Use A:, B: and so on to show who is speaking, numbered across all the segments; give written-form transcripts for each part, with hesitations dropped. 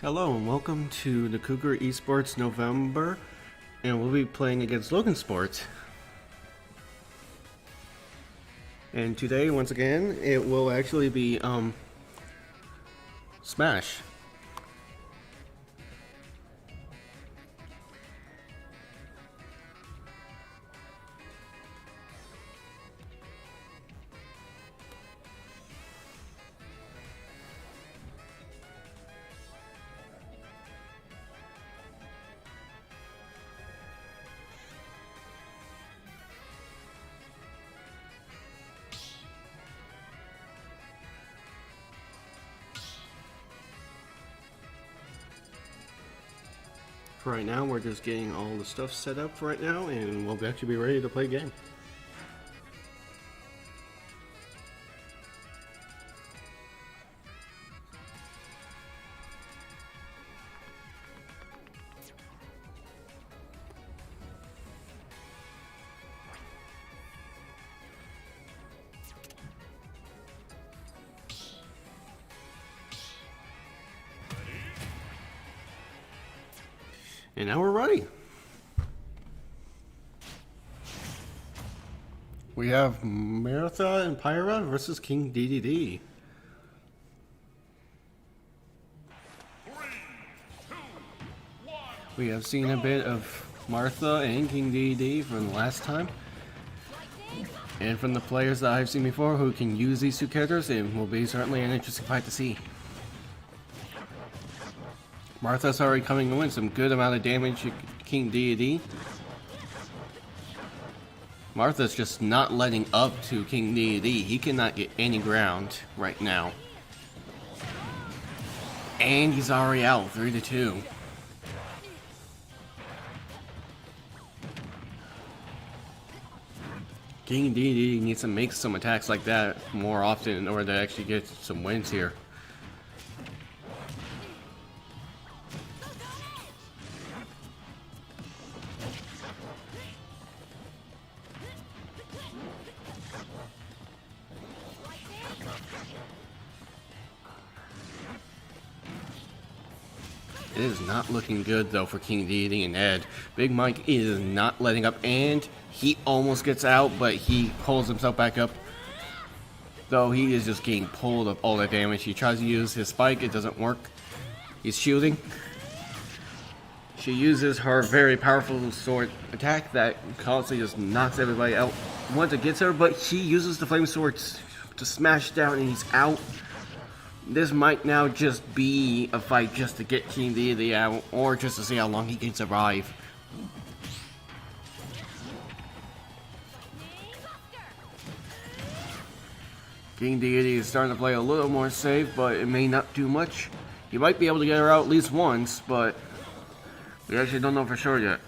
A: Hello and welcome to the Kougar Esports November, and we'll be playing against Logansport. And today, once again, it will actually be Smash. For right now, we're just getting all the stuff set up for right now, and we'll actually be ready to play a game. And now we're ready. We have Martha and Pyra versus King DDD. We have seen a bit of Martha and King DDD from the last time. And from the players that I've seen before who can use these two characters, it will be certainly an interesting fight to see. Martha's already coming in with some good amount of damage to King Deity. Martha's just not letting up to King Deity. He cannot get any ground right now. And he's already out, 3-2. King Deity needs to make some attacks like that more often in order to actually get some wins here. It is not looking good though for King Deity and Ed. Big Mike is not letting up, and he almost gets out, but he pulls himself back up. Though he is just getting pulled of all that damage. He tries to use his spike, it doesn't work. He's shielding. She uses her very powerful sword attack that constantly just knocks everybody out once it gets her, but she uses the flame swords to smash down and he's out. This might now just be a fight just to get King Deity out, or just to see how long he can survive. King Deity is starting to play a little more safe, but it may not do much. He might be able to get her out at least once, but we actually don't know for sure yet.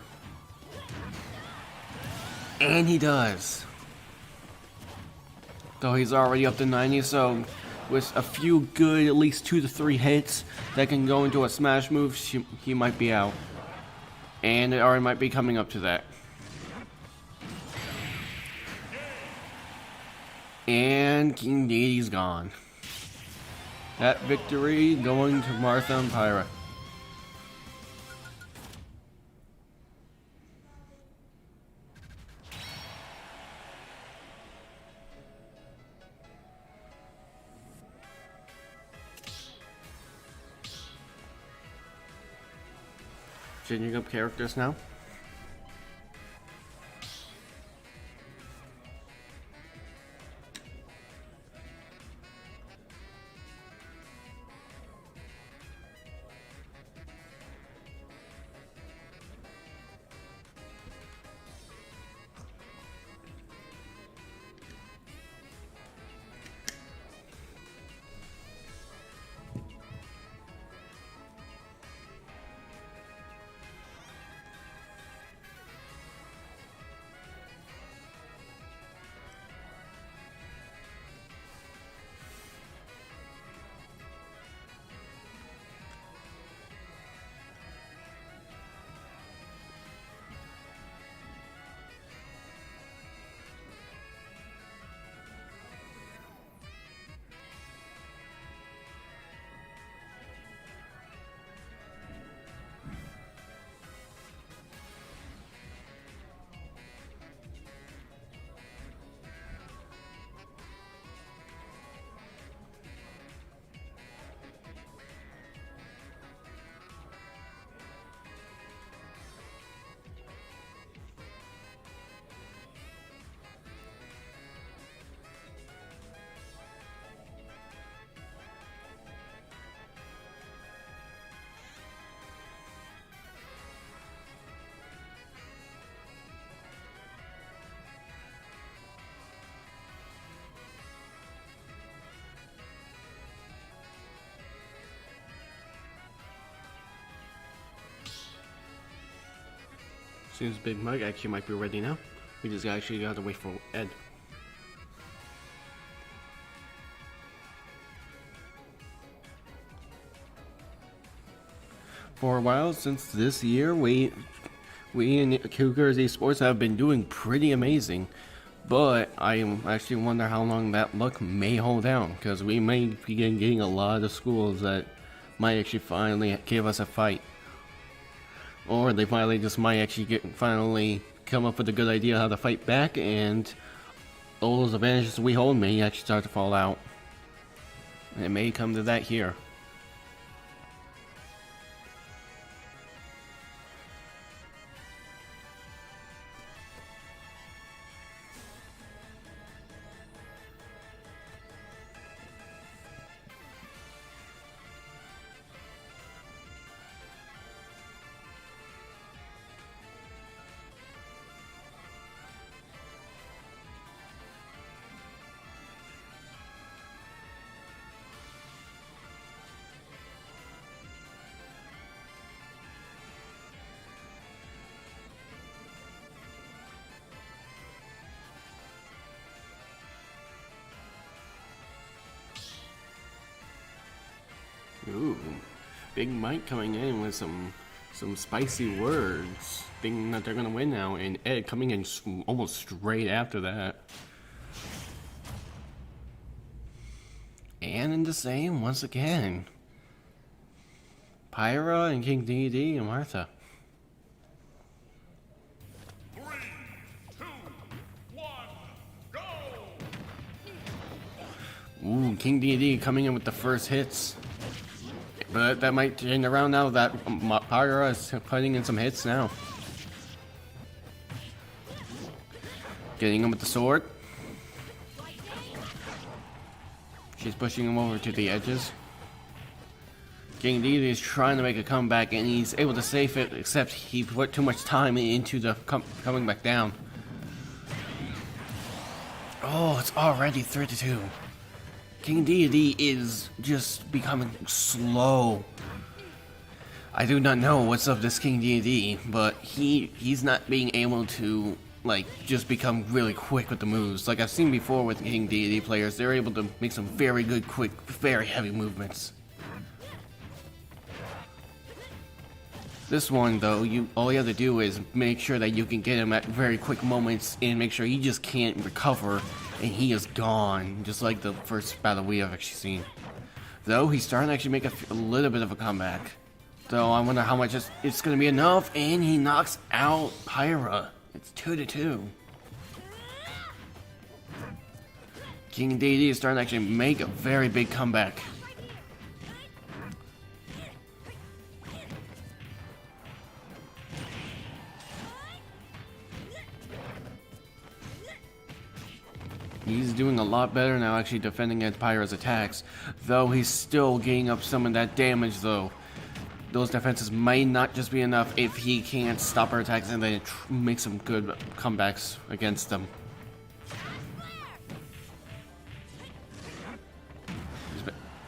A: And he does. Though he's already up to 90, so with a few good, at least 2 to 3 hits that can go into a smash move, he might be out. And it already might be coming up to that. And King Deity's gone. That victory going to Martha and Pyra. Changing up characters now. Seems Big Mike actually might be ready now. We just actually got to wait for Ed. For a while since this year, we in Kougar Esports have been doing pretty amazing. But I actually wonder how long that luck may hold down, because we may be getting a lot of schools that might actually finally give us a fight. Or they finally just might actually finally come up with a good idea how to fight back, and all those advantages we hold may actually start to fall out. And it may come to that here. Ooh, Big Mike coming in with some spicy words, thinking that they're gonna win now, and Ed coming in almost straight after that. And in the same once again, Pyra and King DD and Martha.
B: 3, 2, 1, go!
A: Ooh, King DD coming in with the first hits. But that might change around now that Pyra is putting in some hits now. Getting him with the sword. She's pushing him over to the edges. King DD is trying to make a comeback, and he's able to save it, except he put too much time into the coming back down. Oh, it's already 3-2. King DD is just becoming slow. I do not know what's up with this King DD, but he's not being able to just become really quick with the moves. Like I've seen before with King DD players, they're able to make some very good, quick, very heavy movements. This one though, all you have to do is make sure that you can get him at very quick moments and make sure he just can't recover. And he is gone, just like the first battle we have actually seen. Though, he's starting to actually make a little bit of a comeback. Though, I wonder how much it's going to be enough, and he knocks out Pyra. It's 2-2. King DD is starting to actually make a very big comeback. He's doing a lot better now actually defending against Pyra's attacks, though he's still getting up some of that damage though. Those defenses may not just be enough if he can't stop her attacks and then make some good comebacks against them.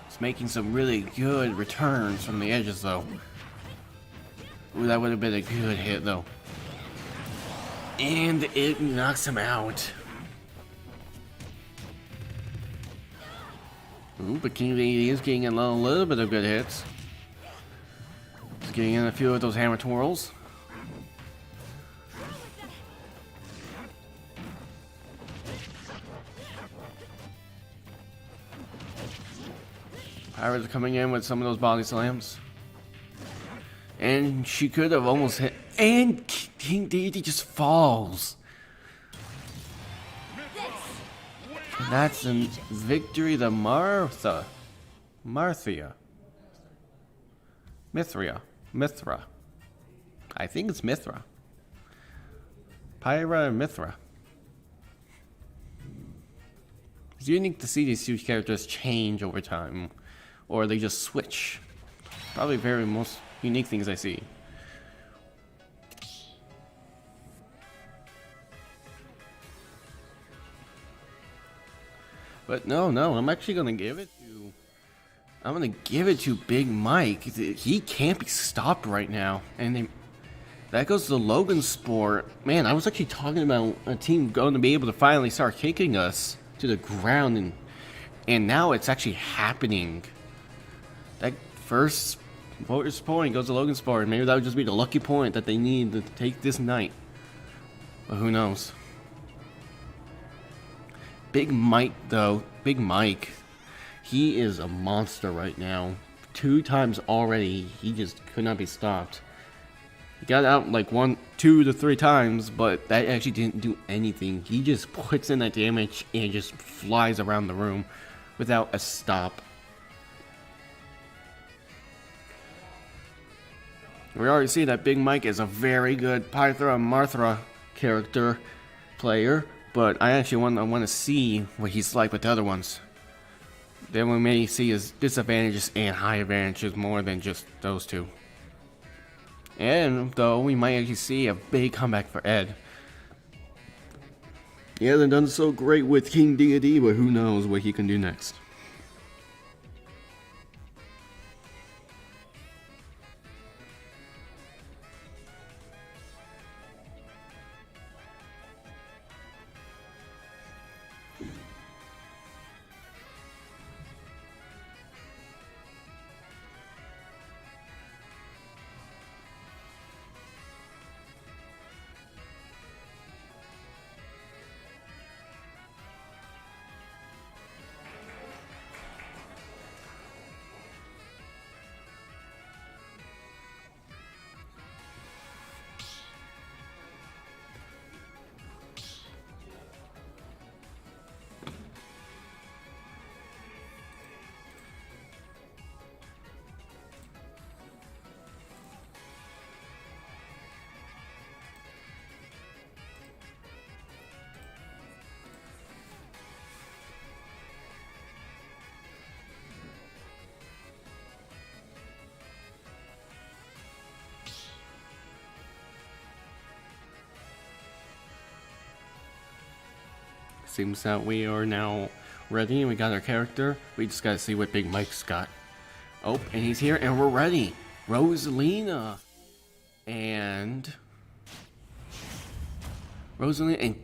A: He's making some really good returns from the edges though. Ooh, that would have been a good hit though. And it knocks him out. Ooh, but King DD is getting in a little bit of good hits. He's getting in a few of those hammer twirls. Pyra's coming in with some of those body slams. And she could have almost hit. And King DD just falls. That's a victory to Mithra. I think it's Mithra. Pyra and Mithra. It's unique to see these two characters change over time, or they just switch. Probably very most unique things I see. But no, I'm actually gonna give it to Big Mike. He can't be stopped right now, and That goes to Logansport. Man, I was actually talking about a team going to be able to finally start kicking us to the ground, and now it's actually happening. That first bonus point goes to Logansport. Maybe that would just be the lucky point that they need to take this night. But who knows? Big Mike, though. Big Mike. He is a monster right now. 2 times already. He just could not be stopped. He got out like 1, 2 to 3 times, but that actually didn't do anything. He just puts in that damage and just flies around the room without a stop. We already see that Big Mike is a very good Pythra and Marthra character player, but I actually want to see what he's like with the other ones. Then we may see his disadvantages and high advantages more than just those 2. And though we might actually see a big comeback for Ed. He hasn't done so great with King Deity, but who knows what he can do next. Seems that we are now ready and we got our character. We just gotta see what Big Mike's got. Oh, and he's here and we're ready. Rosalina and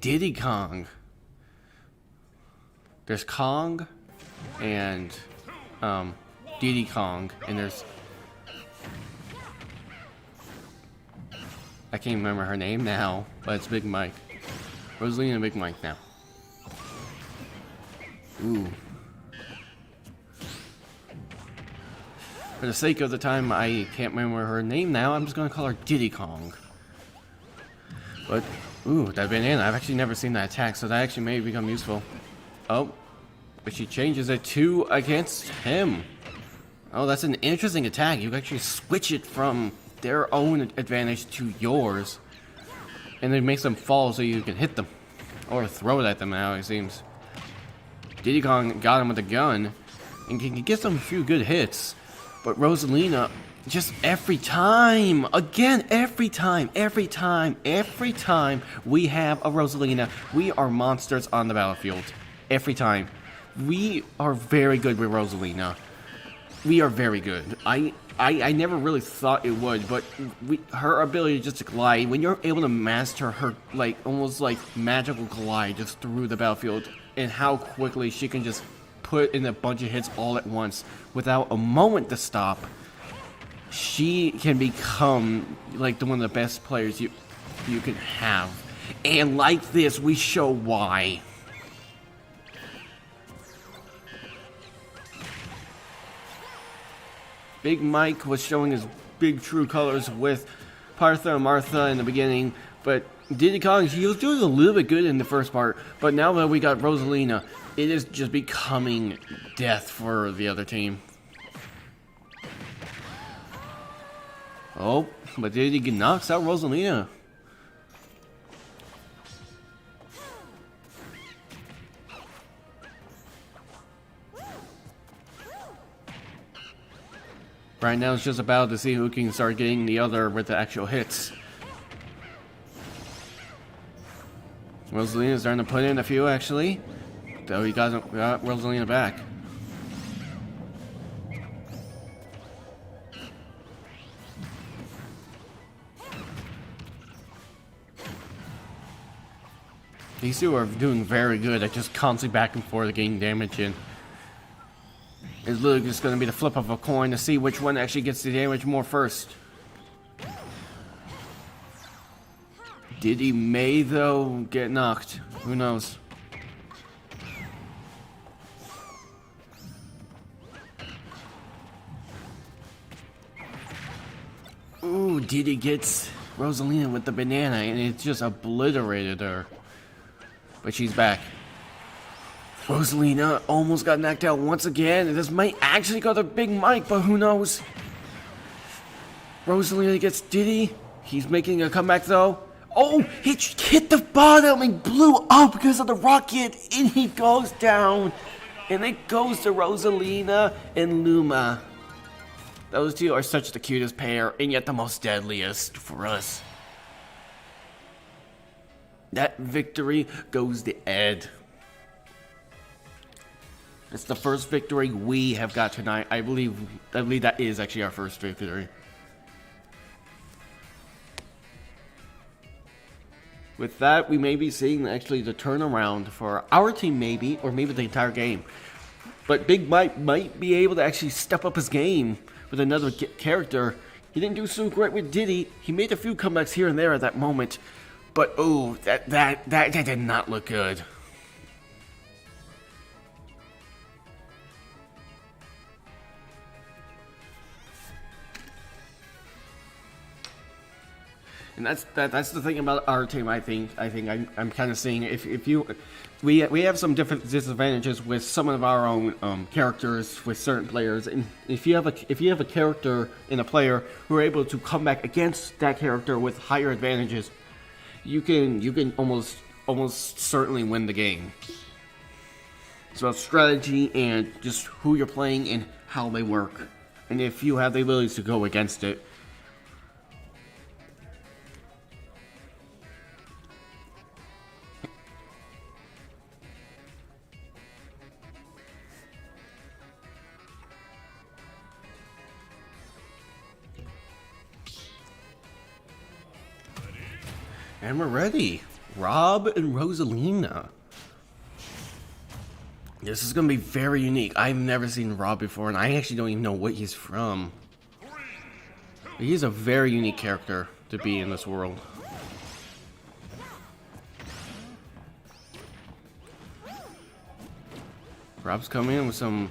A: Diddy Kong. There's Kong and Diddy Kong, and there's, I can't remember her name now, but it's Big Mike. Rosalina and Big Mike now. Ooh. For the sake of the time, I can't remember her name now. I'm just gonna call her Diddy Kong. But, ooh, that banana. I've actually never seen that attack, so that actually may become useful. Oh, but she changes it to against him. Oh, that's an interesting attack. You can actually switch it from their own advantage to yours. And it makes them fall so you can hit them. Or throw it at them now, it seems. Diddy Kong got him with a gun and can get some few good hits, but Rosalina just every time we have a Rosalina, we are monsters on the battlefield. Every time. We are very good with Rosalina. We are very good. I never really thought it would, but her ability just to glide, when you're able to master her, like, almost like magical glide just through the battlefield, and how quickly she can just put in a bunch of hits all at once without a moment to stop, she can become like one of the best players you can have. And like this, we show why. Big Mike was showing his big true colors with Partha and Martha in the beginning, but Diddy Kong, he was doing a little bit good in the first part, but now that we got Rosalina, it is just becoming death for the other team. Oh, but Diddy knocks out Rosalina. Right now it's just about to see who can start getting the other with the actual hits. Rosalina's starting to put in a few, actually. Though he got Rosalina back. These two are doing very good at just constantly back and forth getting damage in. It's literally just going to be the flip of a coin to see which one actually gets the damage more first. Diddy may, though, get knocked. Who knows? Ooh, Diddy gets Rosalina with the banana, and it just obliterated her. But she's back. Rosalina almost got knocked out once again, and this might actually go to Big Mike, but who knows? Rosalina gets Diddy. He's making a comeback, though. Oh, he hit the bottom and blew up because of the rocket, and he goes down. And it goes to Rosalina and Luma. Those two are such the cutest pair, and yet the most deadliest for us. That victory goes to Ed. It's the first victory we have got tonight. I believe that is actually our first victory. With that, we may be seeing actually the turnaround for our team, maybe, or maybe the entire game. But Big Mike might be able to actually step up his game with another character. He didn't do so great with Diddy. He made a few comebacks here and there at that moment. But oh, that did not look good. And that's the thing about our team. I think I'm kind of seeing we have some different disadvantages with some of our own characters with certain players, and if you have a character and a player who are able to come back against that character with higher advantages, you can almost certainly win the game. It's about strategy and just who you're playing and how they work, and if you have the ability to go against it. And we're ready. Rob and Rosalina. This is going to be very unique. I've never seen Rob before, and I actually don't even know what he's from. But he's a very unique character to be in this world. Rob's coming in with some...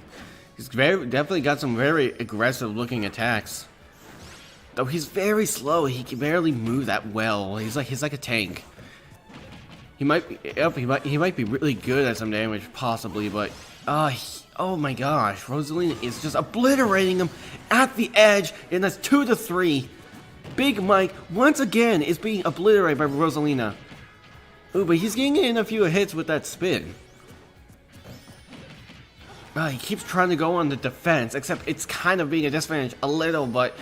A: He's definitely got some very aggressive looking attacks. Though he's very slow, he can barely move that well. He's like a tank. He might be really good at some damage, possibly, but oh my gosh, Rosalina is just obliterating him at the edge, and that's 2-3. Big Mike once again is being obliterated by Rosalina. Ooh, but he's getting in a few hits with that spin. He keeps trying to go on the defense, except it's kind of being a disadvantage a little, but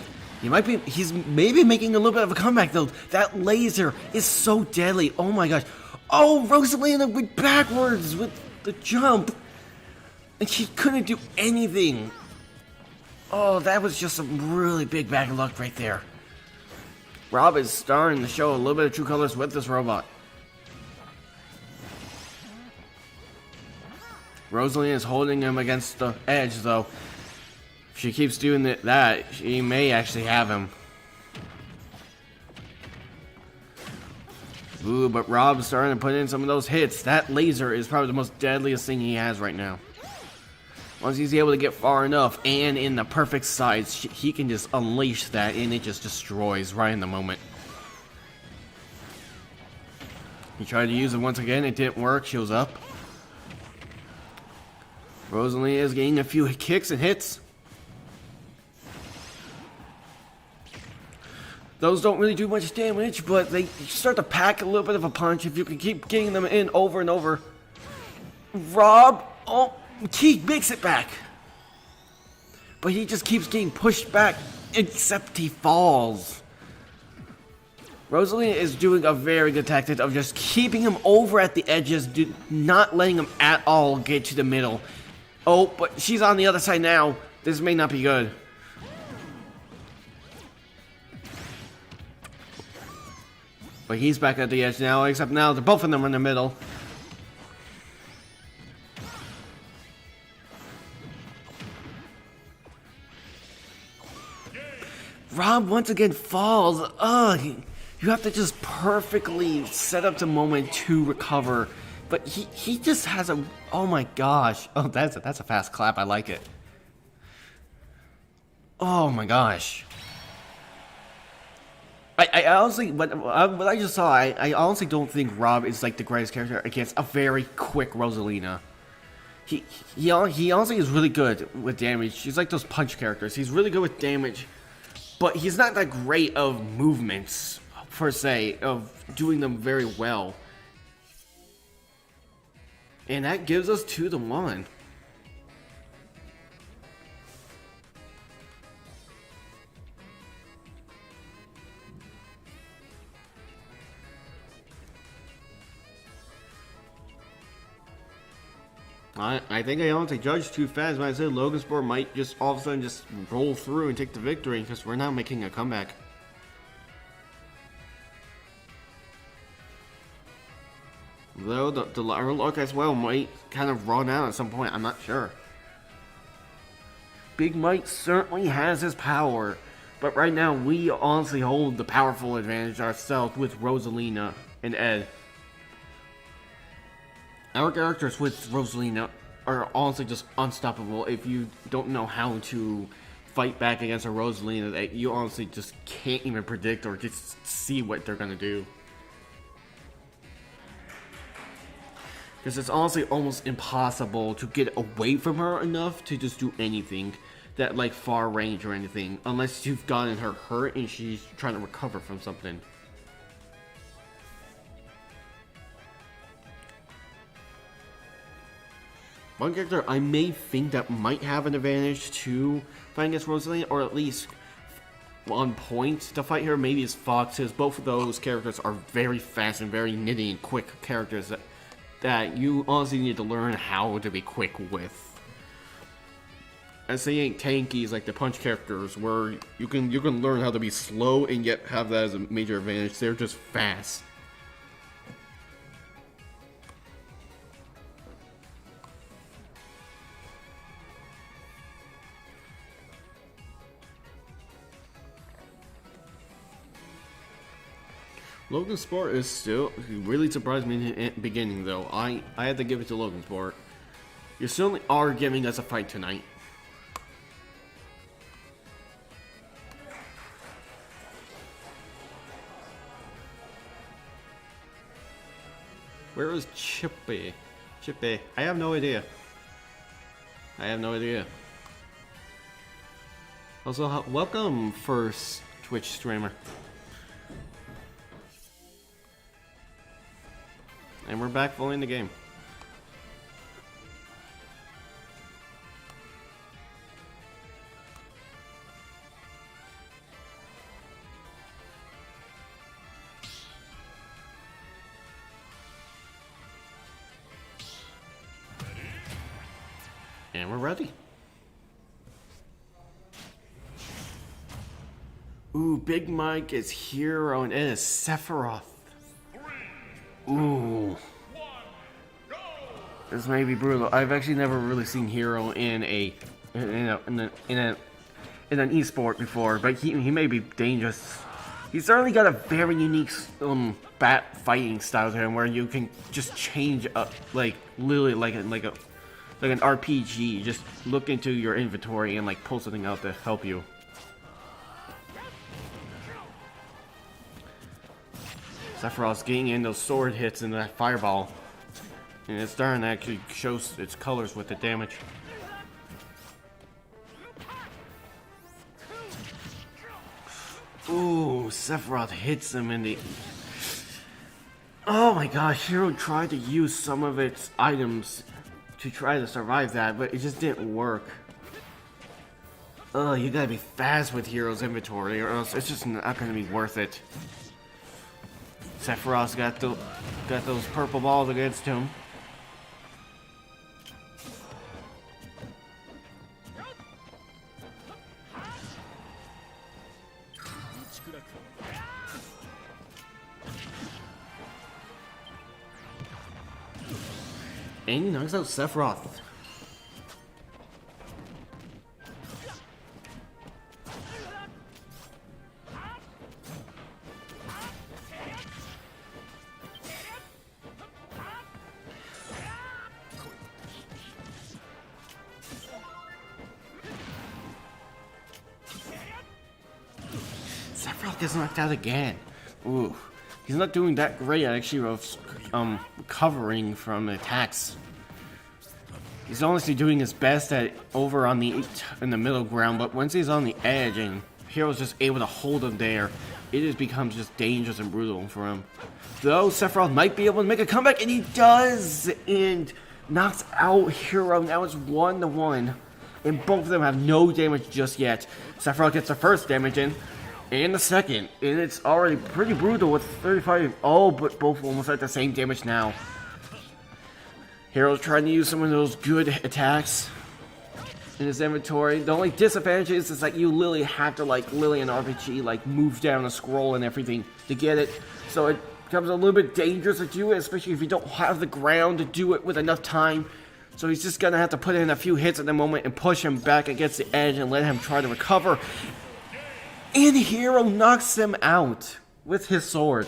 A: he's maybe making a little bit of a comeback though. That laser is so deadly. Oh my gosh. Oh, Rosalina went backwards with the jump. And she couldn't do anything. Oh, that was just some really big bad luck right there. Rob is starting to show a little bit of true colors with this robot. Rosalina is holding him against the edge though. If she keeps doing that, she may actually have him. Ooh, but Rob's starting to put in some of those hits. That laser is probably the most deadliest thing he has right now. Once he's able to get far enough and in the perfect size, he can just unleash that and it just destroys right in the moment. He tried to use it once again, it didn't work, she was up. Rosalina is getting a few kicks and hits. Those don't really do much damage, but they start to pack a little bit of a punch if you can keep getting them in over and over. Rob, oh, he makes it back. But he just keeps getting pushed back, except he falls. Rosalina is doing a very good tactic of just keeping him over at the edges, not letting him at all get to the middle. Oh, but she's on the other side now. This may not be good. But he's back at the edge now, except now the both of them are in the middle. Rob once again falls. Ugh, you have to just perfectly set up the moment to recover. But he just has a, oh my gosh. Oh, that's a fast clap. I like it. Oh my gosh. I honestly, what I just saw, I honestly don't think Rob is like the greatest character against a very quick Rosalina. He honestly is really good with damage. He's like those punch characters. He's really good with damage, but he's not that great of movements per se, of doing them very well. And that gives us 2-1. I think I honestly judged too fast when I said Logansport might just all of a sudden just roll through and take the victory, because we're not making a comeback. Though our luck as well might kind of run out at some point, I'm not sure. Big Mike certainly has his power, but right now we honestly hold the powerful advantage ourselves with Rosalina and Ed. Our characters with Rosalina are honestly just unstoppable. If you don't know how to fight back against a Rosalina, that you honestly just can't even predict or just see what they're gonna do. Because it's honestly almost impossible to get away from her enough to just do anything that like far range or anything, unless you've gotten her hurt and she's trying to recover from something. One character I may think that might have an advantage to fighting against Rosalina, or at least on point to fight her, maybe is Fox's. Both of those characters are very fast and very nitty and quick characters that you honestly need to learn how to be quick with. As they ain't tankies like the punch characters, where you can learn how to be slow and yet have that as a major advantage. They're just fast. Logansport is still really surprised me in the beginning, though. I had to give it to Logansport. You certainly are giving us a fight tonight. Where is Chippy? Chippy, I have no idea. I have no idea. Also, welcome, first Twitch streamer. And we're back fully in the game. And we're ready. Ooh, Big Mike is Hero and it is Sephiroth. Ooh. This may be brutal. I've actually never really seen Hero in an esport before, but he may be dangerous. He's certainly got a very unique bat fighting style to him, where you can just change up, like literally like an RPG. Just look into your inventory and like pull something out to help you. Sephiroth's getting in those sword hits and that fireball. And it's starting to actually show its colors with the damage. Ooh, Sephiroth hits him in the... Oh my gosh, Hero tried to use some of its items to try to survive that, but it just didn't work. Oh, you gotta be fast with Hero's inventory, or else it's just not gonna be worth it. Sephiroth's got those purple balls against him. And he knocks out Sephiroth. Sephiroth gets knocked out again. Ooh. He's not doing that great actually of recovering from attacks. He's honestly doing his best at over on the in the middle ground, but once he's on the edge and Hero's just able to hold him there, it just becomes just dangerous and brutal for him. Though Sephiroth might be able to make a comeback, and he does, and knocks out Hero. Now it's 1-1, and both of them have no damage just yet. Sephiroth gets the first damage in, and the second, and it's already pretty brutal with 35. Oh, but both almost at the same damage now. Hero's trying to use some of those good attacks in his inventory. The only disadvantage is that you literally have to, like Lily and RPG, like move down a scroll and everything to get it. So it becomes a little bit dangerous to do it, especially if you don't have the ground to do it with enough time. So he's just gonna have to put in a few hits at the moment and push him back against the edge and let him try to recover. And Hero knocks him out with his sword.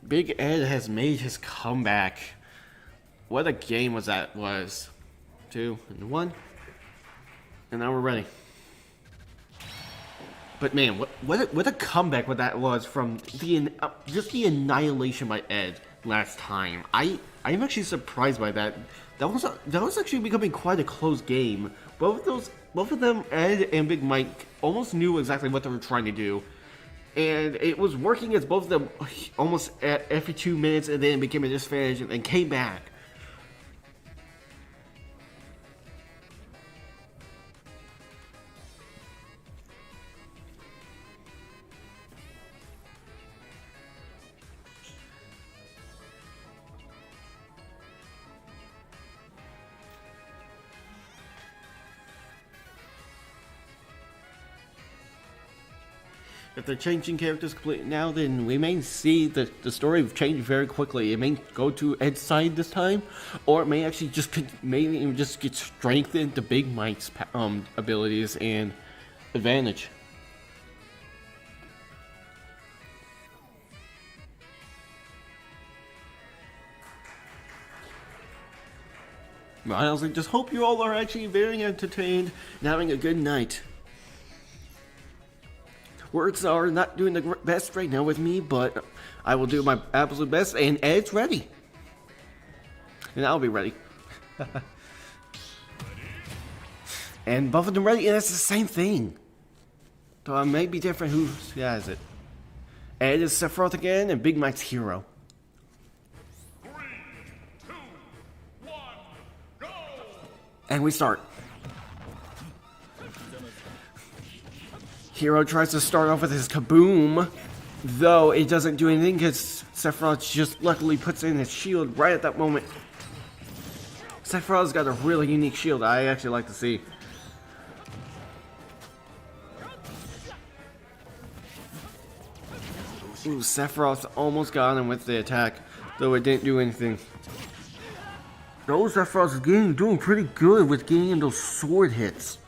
A: Big Ed has made his comeback. What a game was. 2-1. And now we're ready. But man, what a comeback what that was from the just the annihilation by Ed last time. I'm actually surprised by that. That was actually becoming quite a close game. Both of them, Ed and Big Mike, almost knew exactly what they were trying to do. And it was working as both of them almost at every 2 minutes, and then it became a disadvantage and came back. If they're changing characters completely now, then we may see the story change very quickly. It may go to Ed's side this time, or it may actually just get strengthened to Big Mike's abilities and advantage. I honestly just hope you all are actually very entertained and having a good night. Words are not doing the best right now with me, but I will do my absolute best, and Ed's ready. And I'll be ready. And both of them ready, and it's the same thing. So it may be different who has it. Ed is Sephiroth again, and Big Mike's Hero.
B: 3, 2, 1, go!
A: And we start. Hero tries to start off with his kaboom, though it doesn't do anything because Sephiroth just luckily puts in his shield right at that moment. Sephiroth's got a really unique shield I actually like to see. Ooh, Sephiroth almost got him with the attack, though it didn't do anything. Though Sephiroth's doing pretty good with getting those sword hits.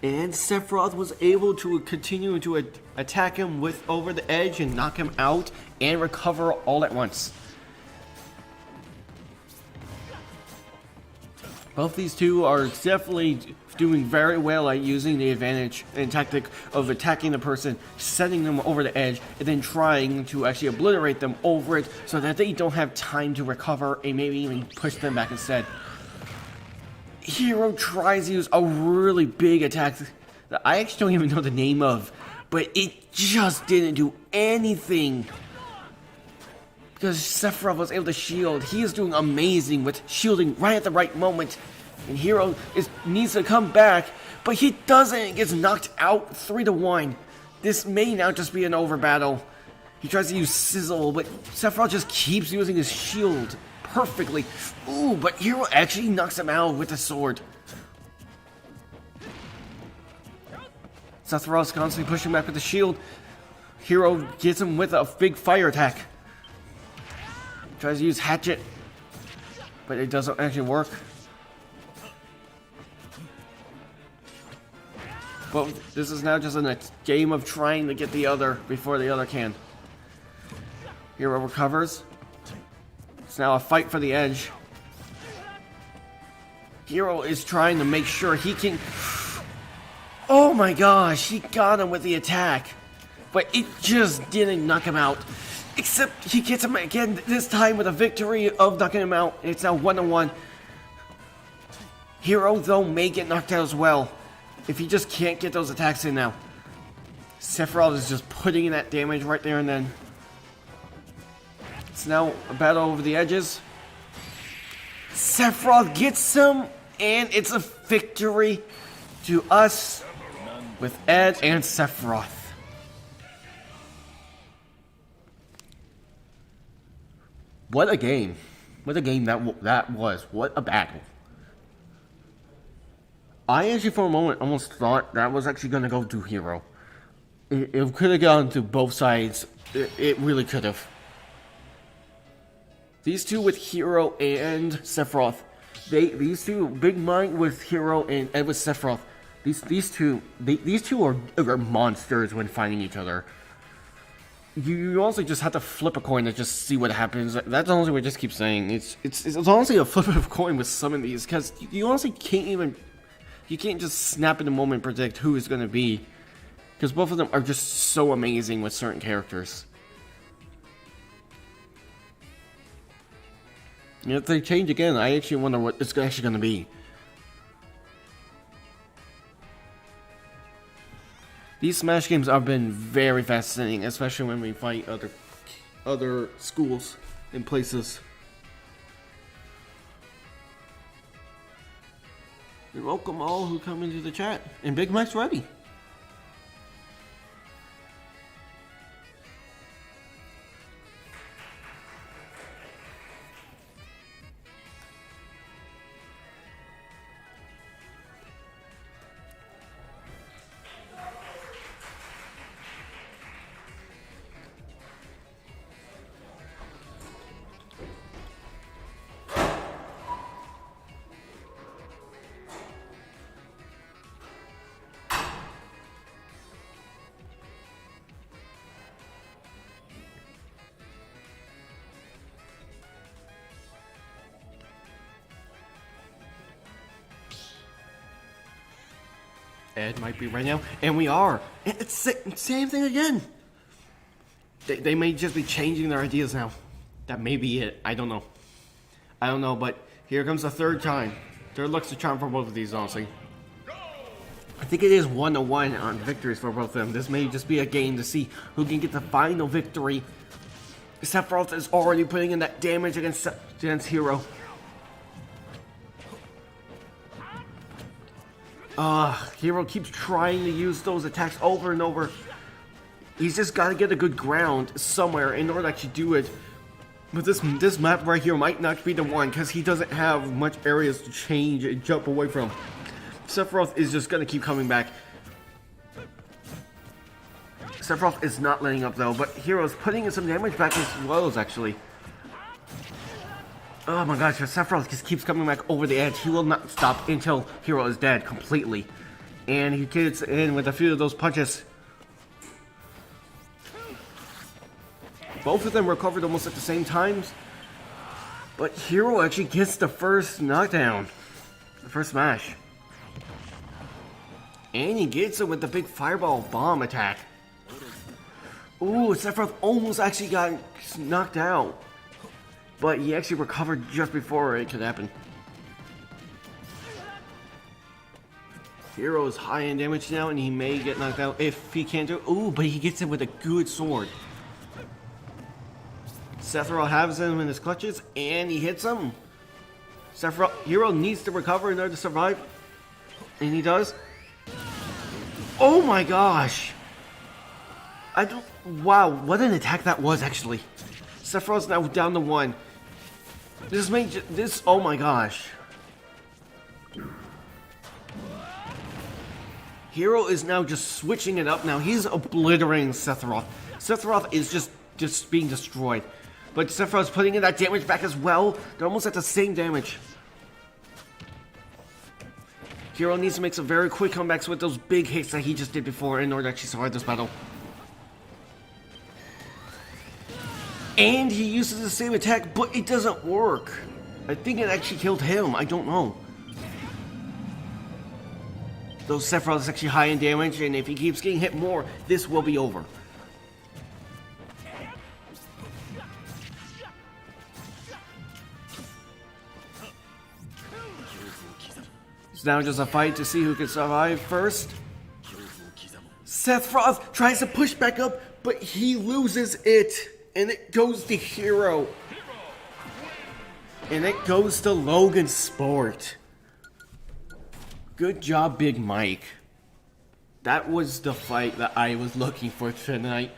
A: And Sephiroth was able to continue to attack him with over the edge and knock him out and recover all at once. Both these two are definitely doing very well at using the advantage and tactic of attacking the person, setting them over the edge, and then trying to actually obliterate them over it so that they don't have time to recover and maybe even push them back instead. Hero tries to use a really big attack that I actually don't even know the name of, but it just didn't do anything because Sephiroth was able to shield. He is doing amazing with shielding right at the right moment, and Hero needs to come back, But he doesn't. He gets knocked out 3-1. This may now just be an over battle. He tries to use Sizzle, but Sephiroth just keeps using his shield perfectly. Ooh, but Hero actually knocks him out with the sword. Sephiroth's constantly pushing back with the shield. Hero gets him with a big fire attack. Tries to use Hatchet, but it doesn't actually work. But this is now just a game of trying to get the other before the other can. Hero recovers. It's now a fight for the edge. Hero is trying to make sure he can... Oh my gosh, he got him with the attack. But it just didn't knock him out. Except he gets him again, this time with a victory of knocking him out. It's now 1-1. Hero, though, may get knocked out as well, if he just can't get those attacks in now. Sephiroth is just putting in that damage right there and then. It's now a battle over the edges. Sephiroth gets him, and it's a victory to us with Ed and Sephiroth. What a game. What a game that was. What a battle. I actually, for a moment, almost thought that was actually going to go to Hero. It could have gone to both sides. It really could have. These two with Hero and Sephiroth. These two, Big Mike with Hero and Ed with Sephiroth. These two are monsters when fighting each other. You also just have to flip a coin to just see what happens. That's honestly what I just keep saying. It's honestly a flip of a coin with some of these, because you honestly can't even... You can't just snap in the moment and predict who is going to be. Because both of them are just so amazing with certain characters. And if they change again, I actually wonder what it's actually going to be. These Smash games have been very fascinating, especially when we fight other schools and places. And welcome all who come into the chat. And Big Mike's ready. Ed might be right now, and we are. It's the same thing again. They may just be changing their ideas now. That may be it. I don't know. I don't know, but here comes the third time. Third looks the charm for both of these, honestly. I think it is 1-1 on victories for both of them. This may just be a game to see who can get the final victory. Sephiroth is already putting in that damage against Hero. Hero keeps trying to use those attacks over and over. He's just got to get a good ground somewhere in order to actually do it. But this map right here might not be the one, because he doesn't have much areas to change and jump away from. Sephiroth is just going to keep coming back. Sephiroth is not letting up though, but Hero's putting in some damage back as well, actually. Oh my gosh, Sephiroth just keeps coming back over the edge. He will not stop until Hero is dead completely. And he gets in with a few of those punches. Both of them recovered almost at the same times. But Hero actually gets the first knockdown. The first smash. And he gets it with the big fireball bomb attack. Ooh, Sephiroth almost actually got knocked out. But he actually recovered just before it could happen. Hero is high in damage now, and he may get knocked out if he can't do it. Ooh, but he gets it with a good sword. Sephiroth has him in his clutches, and he hits him. Hero needs to recover in order to survive. And he does. Oh my gosh! I don't. Wow, what an attack that was actually. Sephiroth's now down to 1. This may this. Oh my gosh. Hero is now just switching it up. Now he's obliterating Sephiroth. Sephiroth is just being destroyed. But Sephiroth's putting in that damage back as well. They're almost at the same damage. Hero needs to make some very quick comebacks with those big hits that he just did before in order to actually survive this battle. And he uses the same attack, but it doesn't work. I think it actually killed him. I don't know. Though Sephiroth is actually high in damage, and if he keeps getting hit more, this will be over. It's now just a fight to see who can survive first. Sephiroth tries to push back up, but he loses it. And it goes to Hero. And it goes to Logansport. Good job, Big Mike. That was the fight that I was looking for tonight.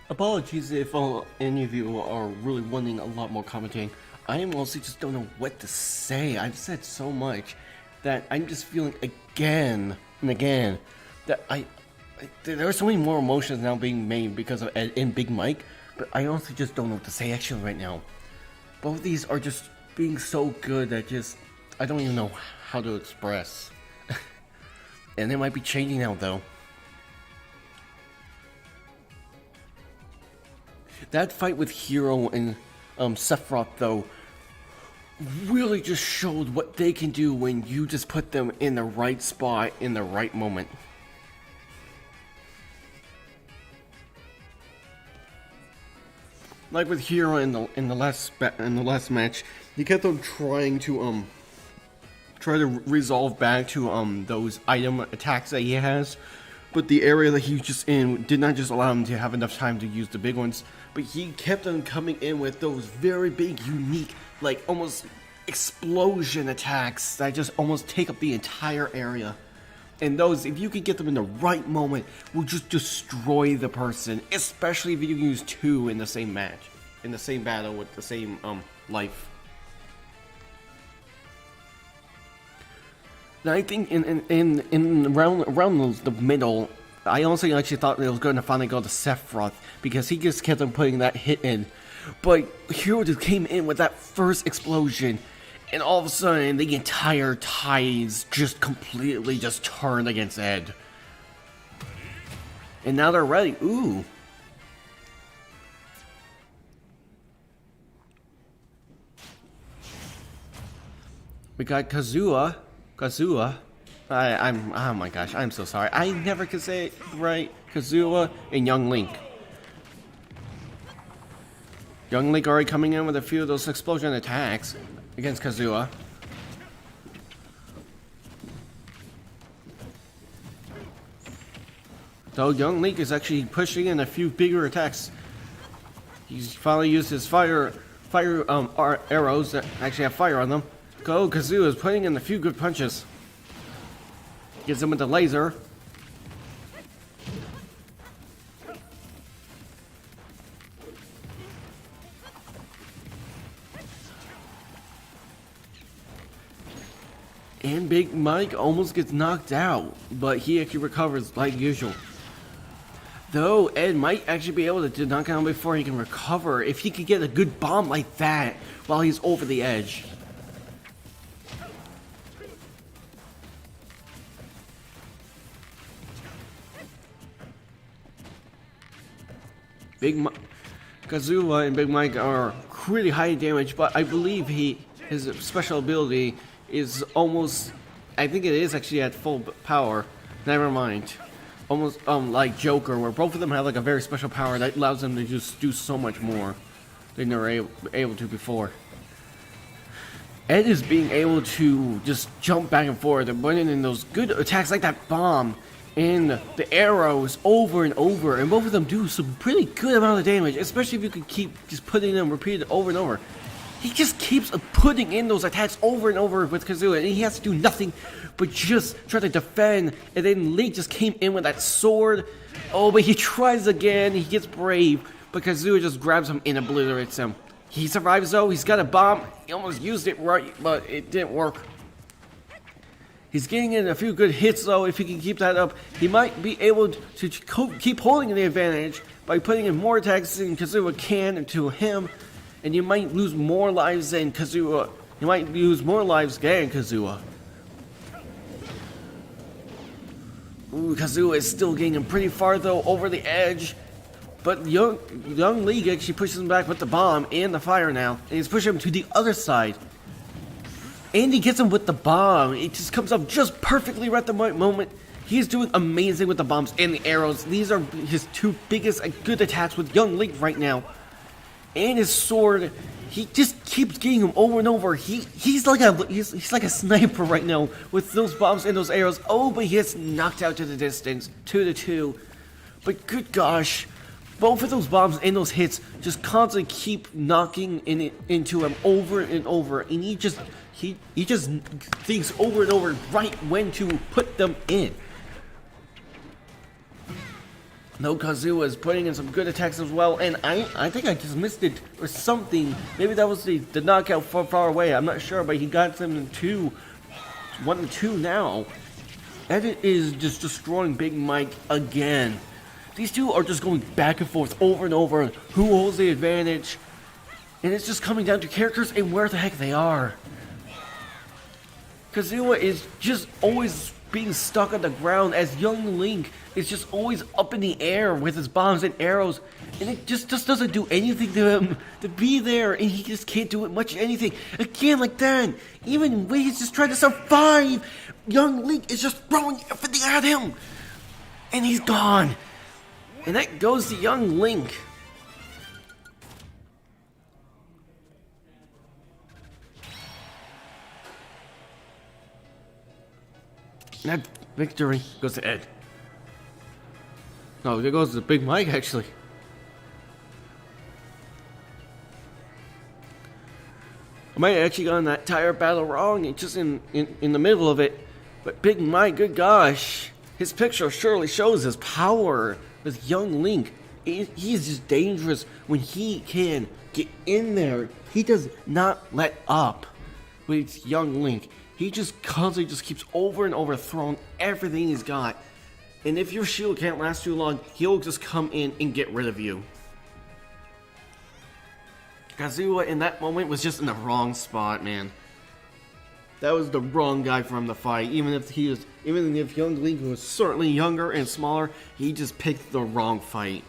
A: Apologies if any of you are really wanting a lot more commenting. I mostly just don't know what to say. I've said so much that I'm just feeling again and again that there are so many more emotions now being made because of Ed and Big Mike, but I honestly just don't know what to say actually right now. Both of these are just being so good that I don't even know how to express. And they might be changing now though. That fight with Hero and Sephiroth, though, really just showed what they can do when you just put them in the right spot in the right moment. Like with Hero in the last match, he kept on trying to resolve back to those item attacks that he has. But the area that he was just in did not just allow him to have enough time to use the big ones, but he kept on coming in with those very big, unique, like almost explosion attacks that just almost take up the entire area. And those, if you can get them in the right moment, will just destroy the person, especially if you can use 2 in the same match, in the same battle with the same life. I think in around the middle, I honestly actually thought it was going to finally go to Sephiroth because he just kept on putting that hit in. But Hero just came in with that first explosion, and all of a sudden the entire tides just completely just turned against Ed. And now they're ready. Ooh. We got Kazuha. Oh my gosh, I'm so sorry. I never could say it right. Kazuha and Young Link. Young Link already coming in with a few of those explosion attacks against Kazuha. Though Young Link is actually pushing in a few bigger attacks. He's finally used his arrows that actually have fire on them. Kazuha is putting in a few good punches. Gets him with the laser. And Big Mike almost gets knocked out, but he actually recovers like usual. Though Ed might actually be able to knock him out before he can recover if he could get a good bomb like that while he's over the edge. Kazuha and Big Mike are pretty high damage, but I believe his special ability is almost, I think it is actually at full power. Never mind. Almost like Joker, where both of them have like a very special power that allows them to just do so much more than they were able to before. Ed is being able to just jump back and forth and putting in those good attacks like that bomb and the arrows over and over, and both of them do some pretty good amount of damage, especially if you could keep just putting them repeated over and over. He just keeps putting in those attacks over and over with Kazuha, and he has to do nothing but just try to defend. And then Link just came in with that sword. Oh, but he tries again. He gets brave, but Kazuha just grabs him and obliterates him. He survives though. He's got a bomb. He almost used it right, but it didn't work. He's getting in a few good hits though. If he can keep that up, he might be able to keep holding the advantage by putting in more attacks than Kazuha can to him. And you might lose more lives than Kazuha. You might lose more lives than Kazuha. Ooh, Kazuha is still getting pretty far though over the edge. But Young League actually pushes him back with the bomb and the fire now. And he's pushing him to the other side. And he gets him with the bomb. It just comes up just perfectly right at the moment. He's doing amazing with the bombs and the arrows. These are his two biggest good attacks with Young Link right now. And his sword, he just keeps getting him over and over. He's like a sniper right now with those bombs and those arrows. Oh, but he gets knocked out to the distance, 2-2. But good gosh, both of those bombs and those hits just constantly keep knocking into him over and over, and he just thinks over and over right when to put them in. No, Kazuha is putting in some good attacks as well, and I think I just missed it or something. Maybe that was the knockout far away. I'm not sure, but he got them in 1-2 now. And it is just destroying Big Mike again. These two are just going back and forth over and over. Who holds the advantage? And it's just coming down to characters and where the heck they are. Kazuha is just always being stuck on the ground as Young Link is just always up in the air with his bombs and arrows, and it just doesn't do anything to him to be there, and he just can't do it much anything. Again, like that, even when he's just trying to survive, Young Link is just throwing everything at him, and he's gone. And that goes to Young Link. That victory goes to Ed. No, it goes to Big Mike, actually. I might have actually gotten that entire battle wrong. It's just in the middle of it. But Big Mike, good gosh. His picture surely shows his power with Young Link. He's just dangerous when he can get in there. He does not let up with Young Link. He just constantly just keeps over and over throwing everything he's got. And if your shield can't last too long, he'll just come in and get rid of you. Kazuha in that moment was just in the wrong spot, man. That was the wrong guy for him to fight. Even if Young Link was certainly younger and smaller, he just picked the wrong fight.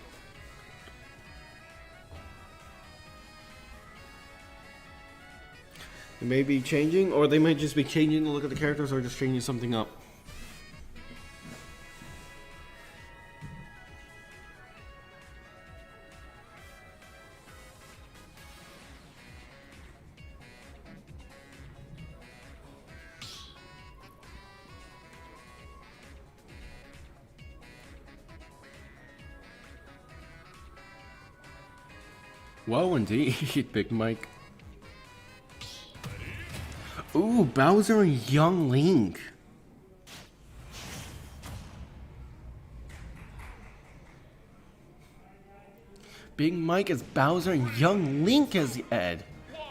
A: It may be changing, or they might just be changing the look of the characters, or just changing something up. Well, indeed, Big Mike. Ooh, Bowser and Young Link. Big Mike is Bowser and Young Link is Ed.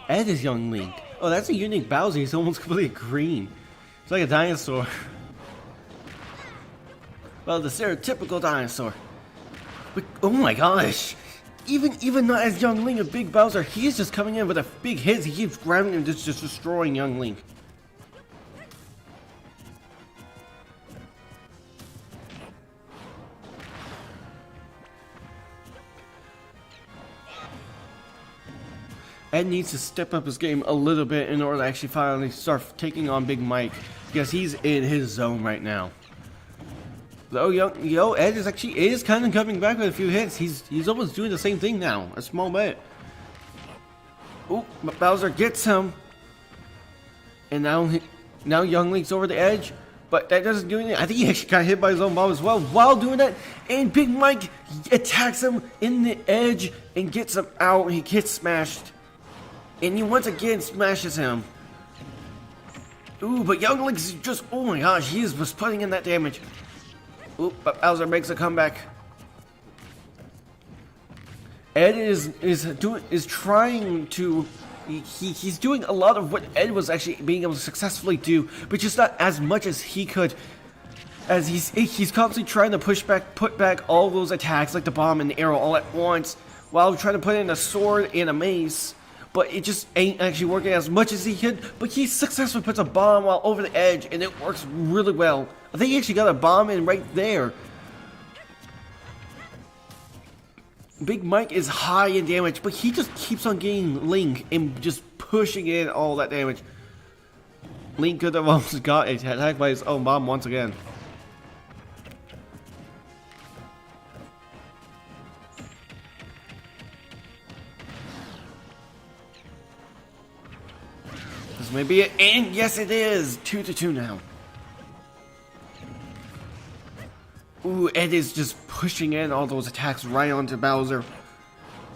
A: Ed is Young Link. Oh, that's a unique Bowser. He's almost completely green. It's like a dinosaur. Well, the stereotypical dinosaur. But, oh my gosh. Even not as Young Link, a big Bowser, he's just coming in with a big hit. He keeps grabbing him, just destroying Young Link. Ed needs to step up his game a little bit in order to actually finally start taking on Big Mike, because he's in his zone right now. Though Ed is kind of coming back with a few hits. He's almost doing the same thing now, a small bit. Ooh, but Bowser gets him, and now Young Link's over the edge, but that doesn't do anything. I think he actually got hit by his own bomb as well while doing that, and Big Mike attacks him in the edge and gets him out. He gets smashed. And he once again smashes him. Ooh, but Young Link's just, oh my gosh, he was putting in that damage. Ooh, but Bowser makes a comeback. Ed is trying to, he's doing a lot of what Ed was actually being able to successfully do, but just not as much as he could. As he's constantly trying to put back all those attacks like the bomb and the arrow all at once, while trying to put in a sword and a mace. But it just ain't actually working as much as he could. But he successfully puts a bomb while over the edge, and it works really well. I think he actually got a bomb in right there. Big Mike is high in damage, but he just keeps on getting Link and just pushing in all that damage. Link could have almost got attacked by his own bomb once again. This may be it, and yes it is! 2-2 now. Ooh, Ed is just pushing in all those attacks right onto Bowser.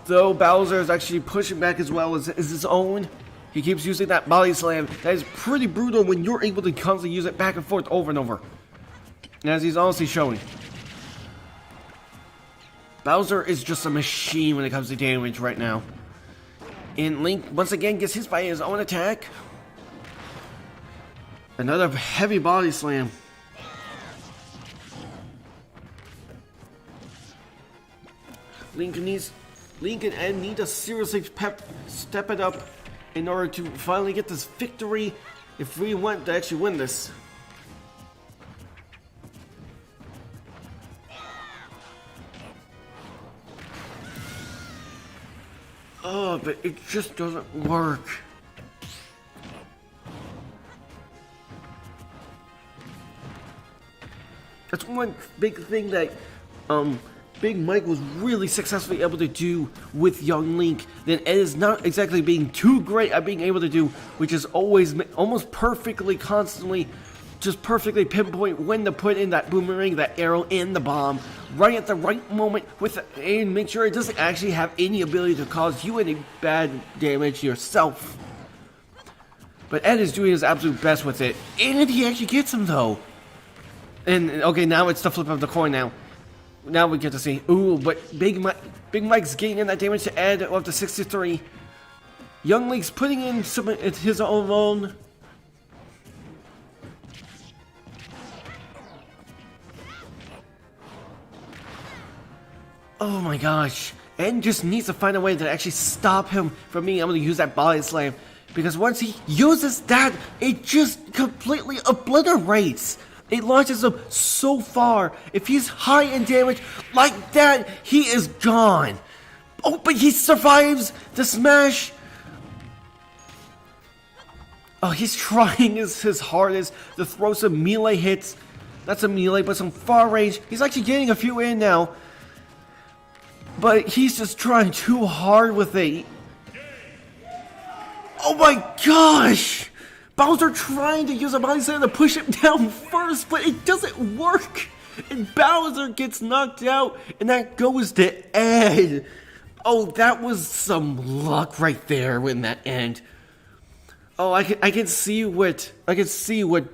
A: Though Bowser is actually pushing back as well as his own. He keeps using that body slam. That is pretty brutal when you're able to constantly use it back and forth over and over. As he's honestly showing. Bowser is just a machine when it comes to damage right now. And Link once again gets hit by his own attack. Another heavy body slam. Link and Ed need to seriously step it up in order to finally get this victory if we want to actually win this. Oh, but it just doesn't work. That's one big thing that Big Mike was really successfully able to do with Young Link that Ed is not exactly being too great at being able to do, which is always almost perfectly, constantly, just perfectly pinpoint when to put in that boomerang, that arrow, and the bomb right at the right moment and make sure it doesn't actually have any ability to cause you any bad damage yourself. But Ed is doing his absolute best with it, and he actually gets him though. And okay, now it's the flip of the coin now. Now we get to see. Ooh, but Big Mike's getting in that damage to Ed up to 63. Young Link's putting in some of his own. Oh my gosh. Ed just needs to find a way to actually stop him from being able to use that body slam. Because once he uses that, it just completely obliterates. It launches him so far. If he's high in damage like that, he is gone. Oh, but he survives the smash. Oh, he's trying his hardest to throw some melee hits. Not some melee, but some far range. He's actually getting a few in now. But he's just trying too hard with it. Oh my gosh! Bowser trying to use a body slam to push him down first, but it doesn't work. And Bowser gets knocked out, and that goes to Ed. Oh, that was some luck right there in that end. Oh, I can see what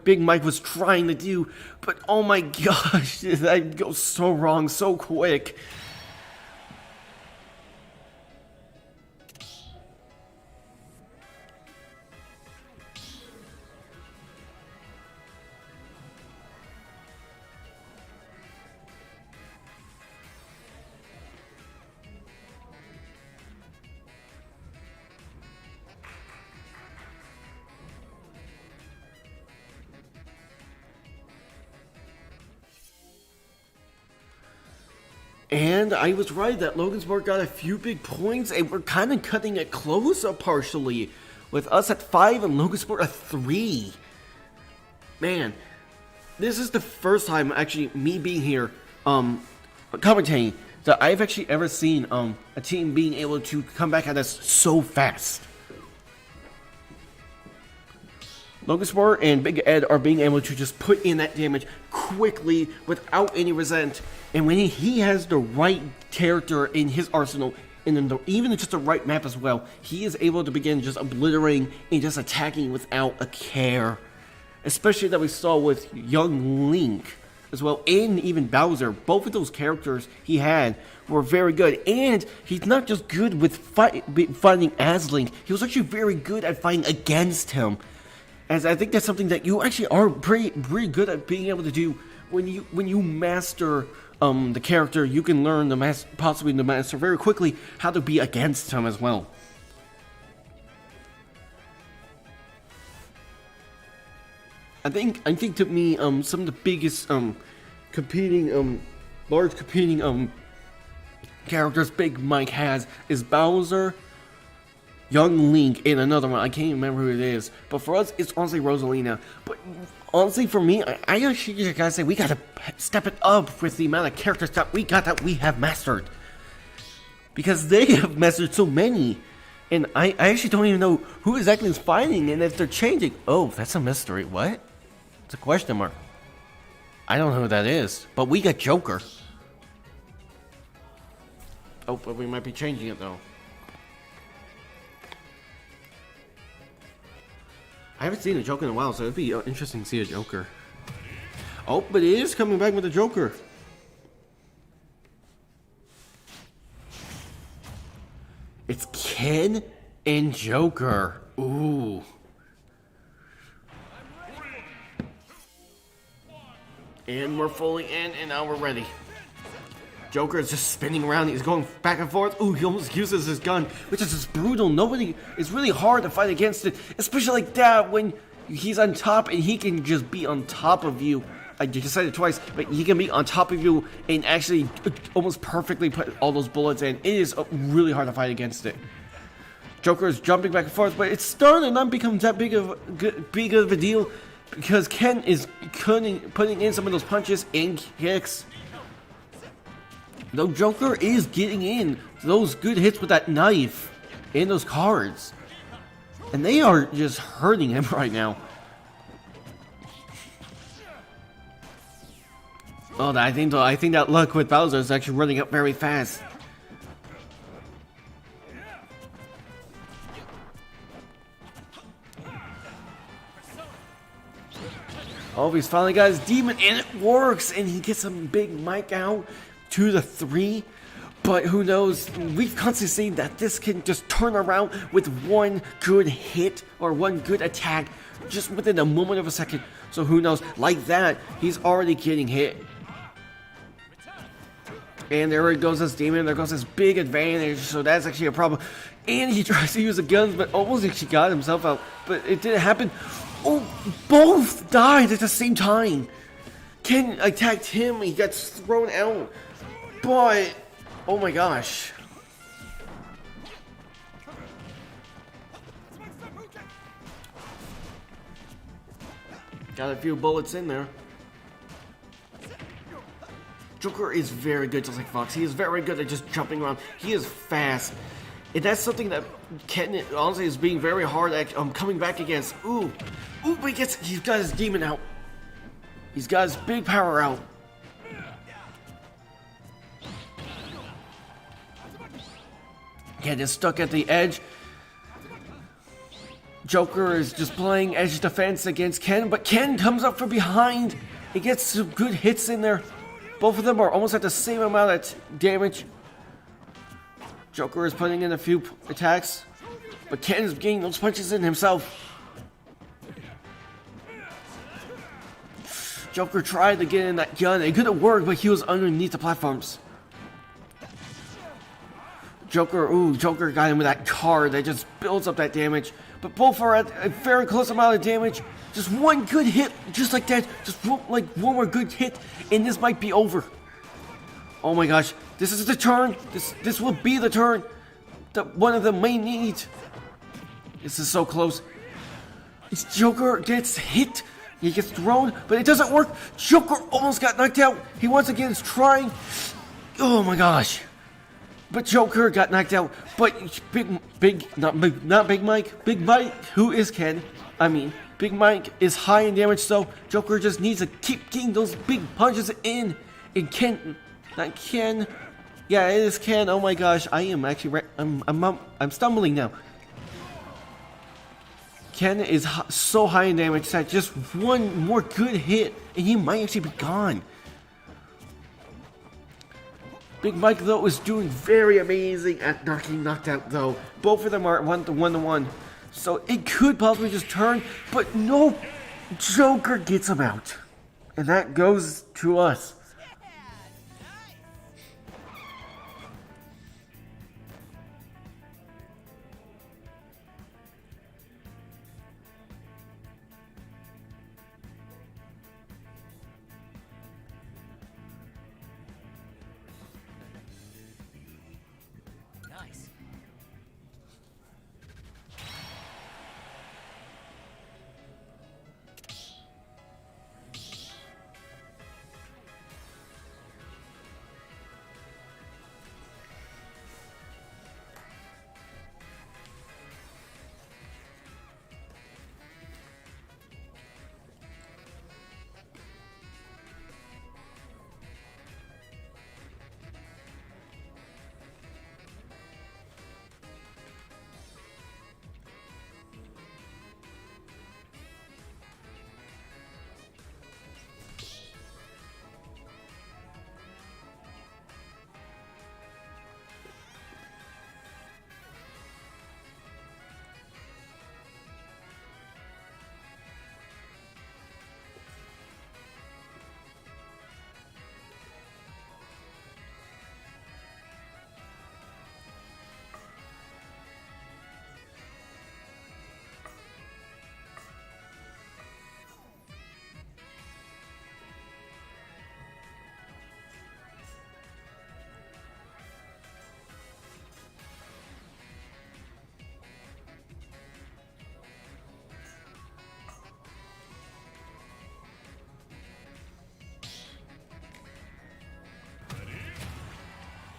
A: Big Mike was trying to do, but oh my gosh, that goes so wrong so quick. And I was right that Logansport got a few big points, and we're kind of cutting it close partially, with us at 5 and Logansport at 3. Man, this is the first time, actually, me being here, commentating, that I've actually ever seen a team being able to come back at us so fast. Logansport and Big Ed are being able to just put in that damage quickly without any resent. And when he has the right character in his arsenal, and then even just the right map as well, he is able to begin just obliterating and just attacking without a care. Especially that we saw with young Link as well, and even Bowser. Both of those characters he had were very good. And he's not just good with fighting as Link, he was actually very good at fighting against him. As I think that's something that you actually are pretty good at being able to do when you master the character. You can learn possibly to master very quickly how to be against him as well. I think to me some of the biggest large competing characters Big Mike has is Bowser, young Link, and another one. I can't even remember who it is. But for us, it's honestly Rosalina. But honestly, for me, I actually just gotta say, we gotta step it up with the amount of characters that we have mastered. Because they have mastered so many. And I actually don't even know who exactly is fighting and if they're changing. Oh, that's a mystery. What? It's a question mark. I don't know who that is. But we got Joker. Oh, but we might be changing it though. I haven't seen a Joker in a while, so it'd be interesting to see a Joker. Oh, but it is coming back with a Joker. It's Ken and Joker. Ooh. And we're fully in, and now we're ready. Joker is just spinning around. He's going back and forth. Ooh, he almost uses his gun, which is just brutal. It's really hard to fight against it, especially like that when he's on top and he can just be on top of you. I just said it twice, but he can be on top of you and actually almost perfectly put all those bullets in. It is really hard to fight against it. Joker is jumping back and forth, but it's starting to not become that big of a deal because Ken is putting in some of those punches and kicks. Though Joker is getting in those good hits with that knife and those cards. And they are just hurting him right now. Oh, I think that luck with Bowser is actually running up very fast. Oh, he's finally got his demon and it works! And he gets some Big Mike out to the 3, but who knows, we've constantly seen that this can just turn around with one good hit or one good attack just within a moment of a second. So who knows, like that, he's already getting hit. And there it goes this demon, there goes this big advantage, so that's actually a problem. And he tries to use the guns, but almost actually got himself out, but it didn't happen. Oh, both died at the same time. Ken attacked him, he got thrown out. But, oh my gosh. Got a few bullets in there. Joker is very good, just like Fox. He is very good at just jumping around. He is fast. And that's something that Ken, honestly, is being very hard at coming back against. Ooh, but he's got his demon out. He's got his big power out. Ken is stuck at the edge. Joker is just playing edge defense against Ken, but Ken comes up from behind. He gets some good hits in there. Both of them are almost at the same amount of damage. Joker is putting in a few attacks, but Ken is getting those punches in himself. Joker tried to get in that gun. It could have worked, but he was underneath the platforms. Joker got him with that card that just builds up that damage. But both are at a very close amount of damage. Just one good hit, just like that. Just like one more good hit, and this might be over. Oh my gosh, this is the turn. This will be the turn that one of them may need. This is so close. Joker gets hit. He gets thrown, but it doesn't work. Joker almost got knocked out. He once again is trying. Oh my gosh. But Joker got knocked out. But not Big Mike. Big Mike, who is Ken. Big Mike is high in damage, so Joker just needs to keep getting those big punches in. And Ken, not Ken. Yeah, it is Ken. Oh my gosh, I am actually. I'm stumbling now. Ken is so high in damage that just one more good hit, and he might actually be gone. Big Mike, though, is doing very amazing at knocking knocked out, though. Both of them are 1-to-1. So it could possibly just turn, but no, Joker gets him out. And that goes to us.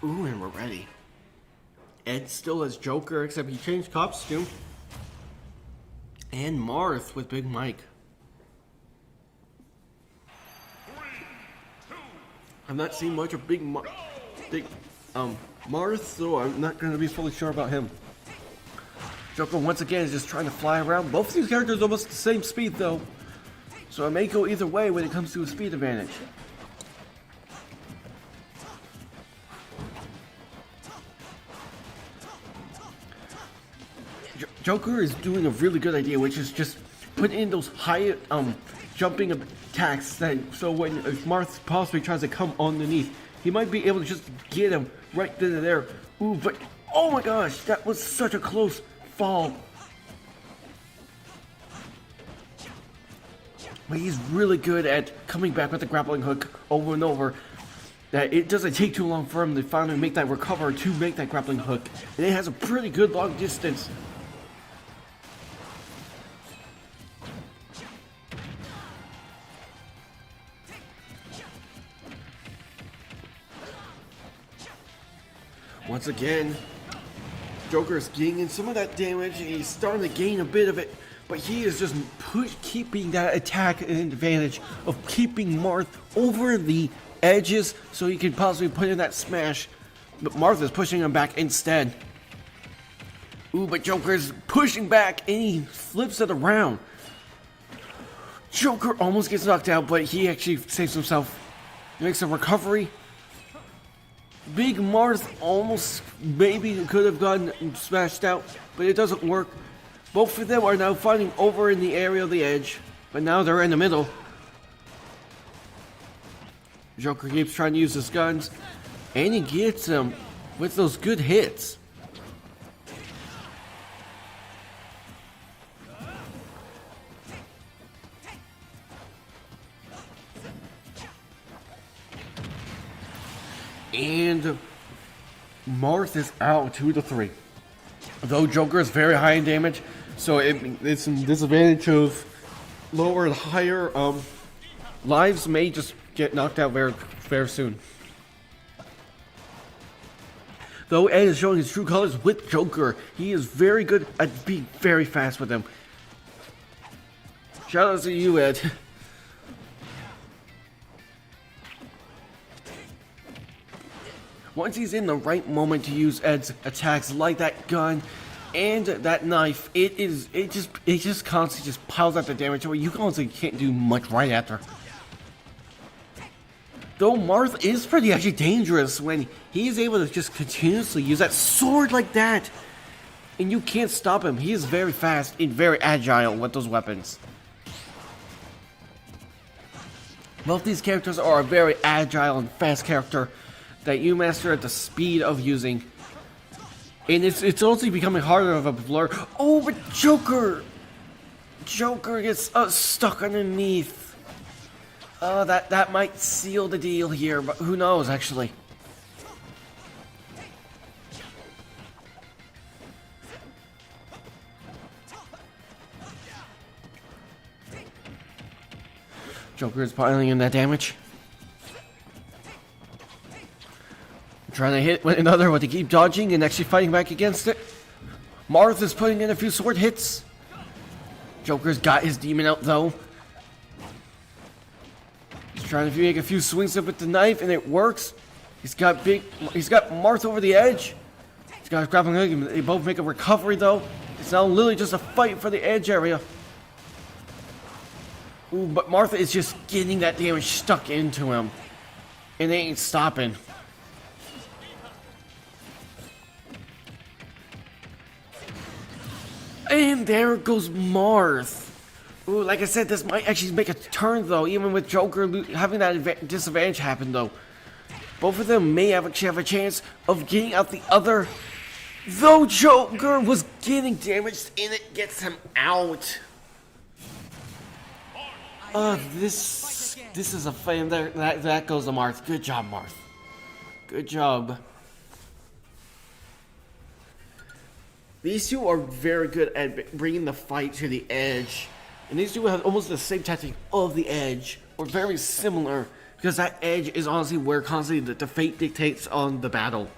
A: Ooh, and we're ready. Ed still as Joker, except he changed costume. And Marth with Big Mike. I've not seen much of Marth, so I'm not going to be fully sure about him. Joker once again is just trying to fly around. Both of these characters are almost the same speed though, so it may go either way when it comes to a speed advantage. Joker is doing a really good idea, which is just put in those high jumping attacks that so when if Marth possibly tries to come underneath, he might be able to just get him right then and there. Ooh, but oh my gosh, that was such a close fall. But he's really good at coming back with the grappling hook over and over. That it doesn't take too long for him to finally make that recover to make that grappling hook. And it has a pretty good long distance. Once again, Joker is getting in some of that damage, and he's starting to gain a bit of it, but he is just keeping that attack an advantage of keeping Marth over the edges so he can possibly put in that smash, but Marth is pushing him back instead. Ooh, but Joker's pushing back and he flips it around. Joker almost gets knocked out, but he actually saves himself. He makes a recovery. Big Marth almost maybe could have gotten smashed out, but it doesn't work. Both of them are now fighting over in the area of the edge, but now they're in the middle. Joker keeps trying to use his guns, and he gets him with those good hits. And Marth is out 2-3. Though Joker is very high in damage, so it's a disadvantage of lower and higher lives may just get knocked out very soon. Though Ed is showing his true colors with Joker, he is very good at being very fast with him. Shout out to you, Ed. Once he's in the right moment to use Ed's attacks like that gun and that knife, it just constantly just piles up the damage. So you honestly can't do much right after. Though Marth is pretty actually dangerous when he is able to just continuously use that sword like that. And you can't stop him. He is very fast and very agile with those weapons. Both these characters are a very agile and fast character that you master at the speed of using. And it's also becoming harder of a blur. Oh, but Joker gets stuck underneath. That might seal the deal here, but who knows, actually. Joker is piling in that damage. Trying to hit one another, but they keep dodging and actually fighting back against it. Marth is putting in a few sword hits. Joker's got his demon out though. He's trying to make a few swings up with the knife, and it works. He's got Marth over the edge. He's got his grappling hook. They both make a recovery though. It's now literally just a fight for the edge area. Ooh, but Martha is just getting that damage stuck into him, and they ain't stopping. And there goes Marth. Ooh, like I said, this might actually make a turn though, even with Joker having that disadvantage happen though. Both of them may actually have a chance of getting out the other. Though Joker was getting damaged and it gets him out. This is a fan. That goes to Marth. Good job, Marth. Good job. These two are very good at bringing the fight to the edge. And these two have almost the same tactic of the edge, or very similar, because that edge is honestly where constantly the fate dictates on the battle.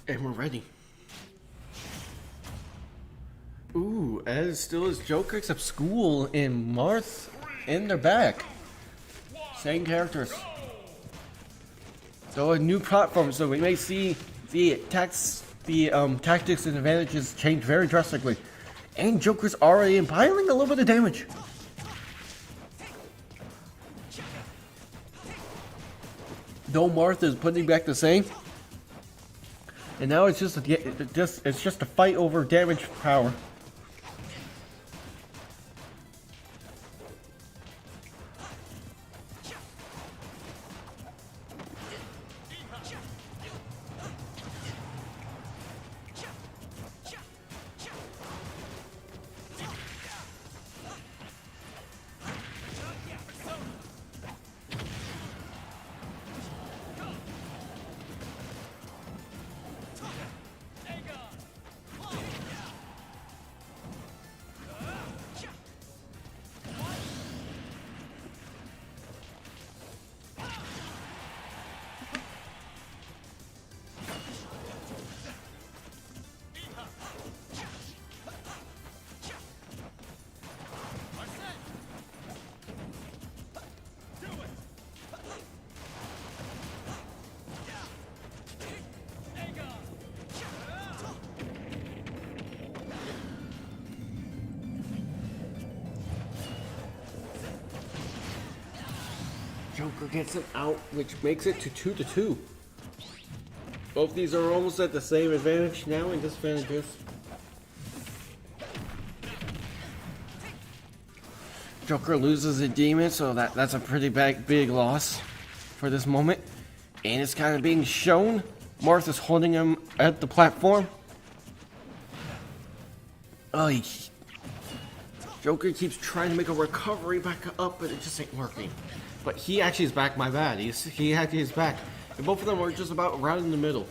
A: And we're ready. Ooh, Ed still is Joker except School and Marth, and they're back. Same characters. So a new platform, so we may see the tactics and advantages change very drastically. And Joker's already piling a little bit of damage. Though Marth is putting back the same. And now it's just a fight over damage power. Joker gets him out, which makes it to 2-2. Both these are almost at the same advantage now and disadvantages. Joker loses a demon, so that's a pretty big loss for this moment. And it's kind of being shown. Martha's holding him at the platform. Oh, Joker keeps trying to make a recovery back up, but it just ain't working. But he actually is back, my bad. He actually is back. And both of them are just about right in the middle.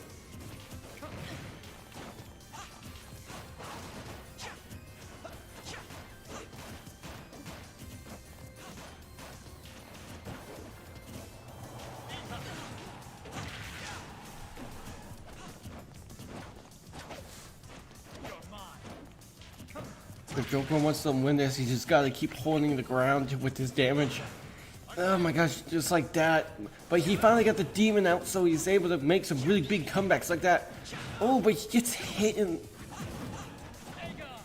A: If Joker wants to win this, he just gotta keep holding the ground with his damage. Oh my gosh, just like that. But he finally got the demon out, so he's able to make some really big comebacks like that. Oh, but he gets hit and...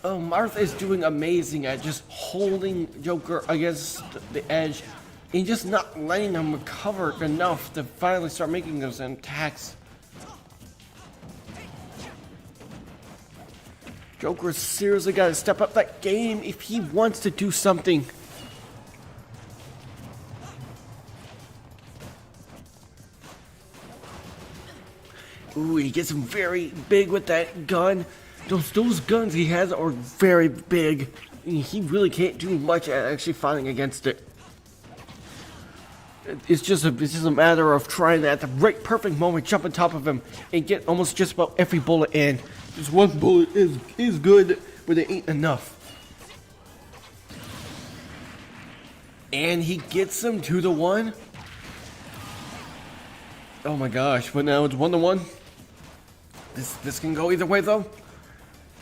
A: Oh, Martha is doing amazing at just holding Joker against the edge and just not letting him recover enough to finally start making those attacks. Joker seriously got to step up that game if he wants to do something. Ooh, he gets him very big with that gun. Those guns he has are very big. He really can't do much at actually fighting against it. It's just a matter of trying to, at the right perfect moment, jump on top of him and get almost just about every bullet in. Just one bullet is good, but it ain't enough. And he gets him 2-1. Oh my gosh, but now it's 1-1. This can go either way though.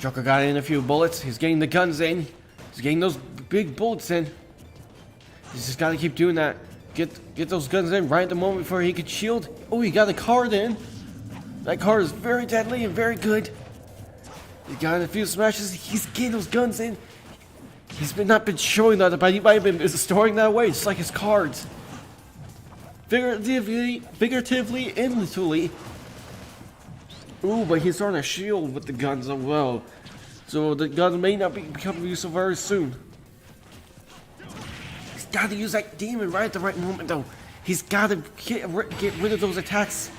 A: Joker got in a few bullets. He's getting the guns in. He's getting those big bullets in. He's just got to keep doing that. Get those guns in right at the moment before he could shield. Oh, he got a card in. That card is very deadly and very good. He got a few smashes. He's getting those guns in. He's not been showing that, but he might have been storing that away, just like his cards. Figuratively and literally. Ooh, but he's throwing a shield with the guns as well. So the guns may not become useful very soon. He's got to use that demon right at the right moment, though. He's got to get rid of those attacks.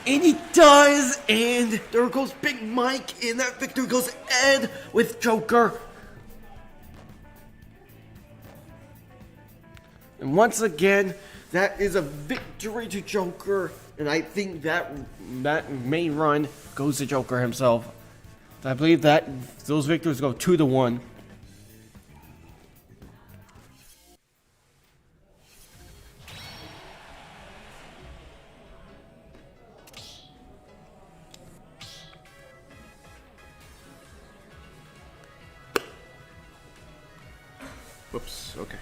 A: And he does! And there goes Big Mike, and that victory goes Ed with Joker. And once again, that is a victory to Joker. And I think that main run goes to Joker himself. I believe that those victories go 2-1. Okay.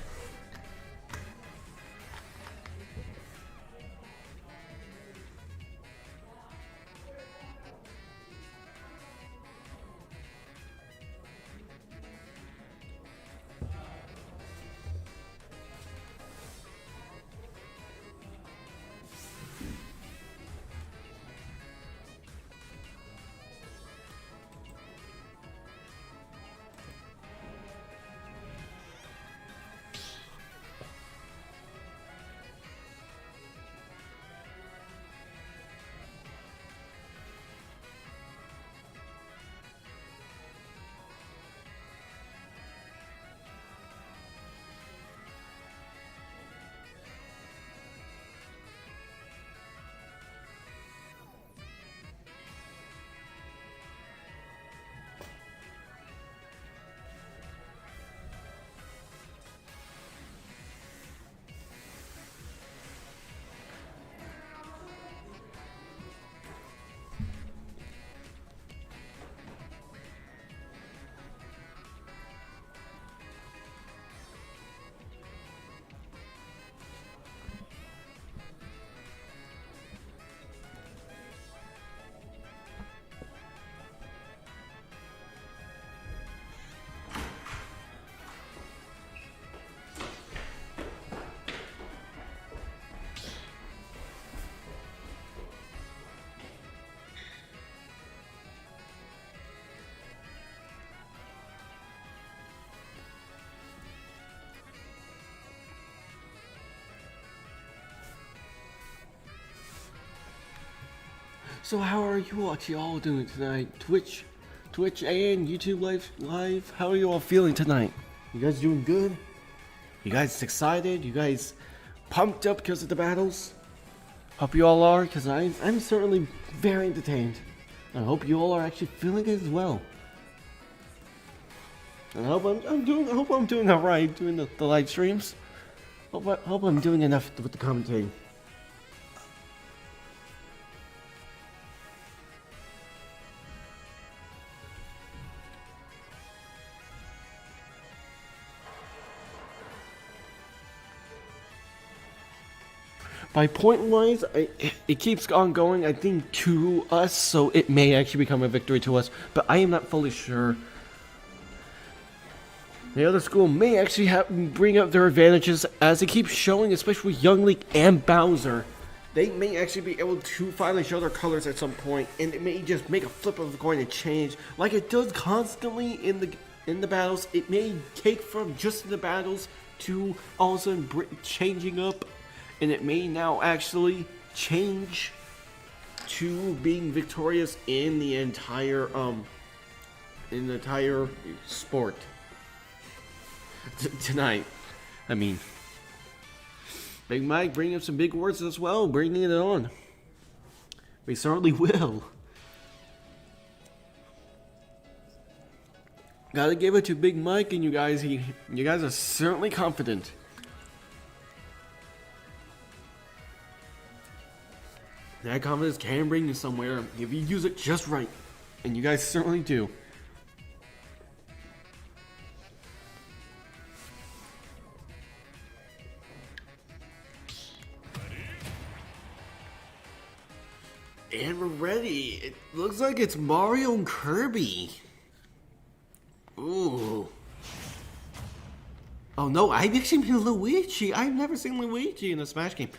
A: So how are you actually all doing tonight? Twitch and YouTube live. How are you all feeling tonight? You guys doing good? You guys excited? You guys pumped up because of the battles? Hope you all are, because I'm certainly very entertained. I hope you all are actually feeling it as well. And I hope I'm doing alright doing the live streams. Hope I'm doing enough with the commentating. By point-wise, it keeps on going, I think, to us, so it may actually become a victory to us, but I am not fully sure. The other school may actually bring up their advantages, as it keeps showing, especially with Young League and Bowser. They may actually be able to finally show their colors at some point, and it may just make a flip of the coin and change, like it does constantly in the battles. It may take from just the battles to all of a sudden changing up. And it may now actually change to being victorious in the entire sport tonight. I mean, Big Mike bringing up some big words as well, bringing it on. We certainly will. Gotta give it to Big Mike and you guys. You guys are certainly confident. That confidence can bring you somewhere if you use it just right. And you guys certainly do. And we're ready. It looks like it's Mario and Kirby. Ooh. Oh no, I've actually seen Luigi. I've never seen Luigi in a Smash game.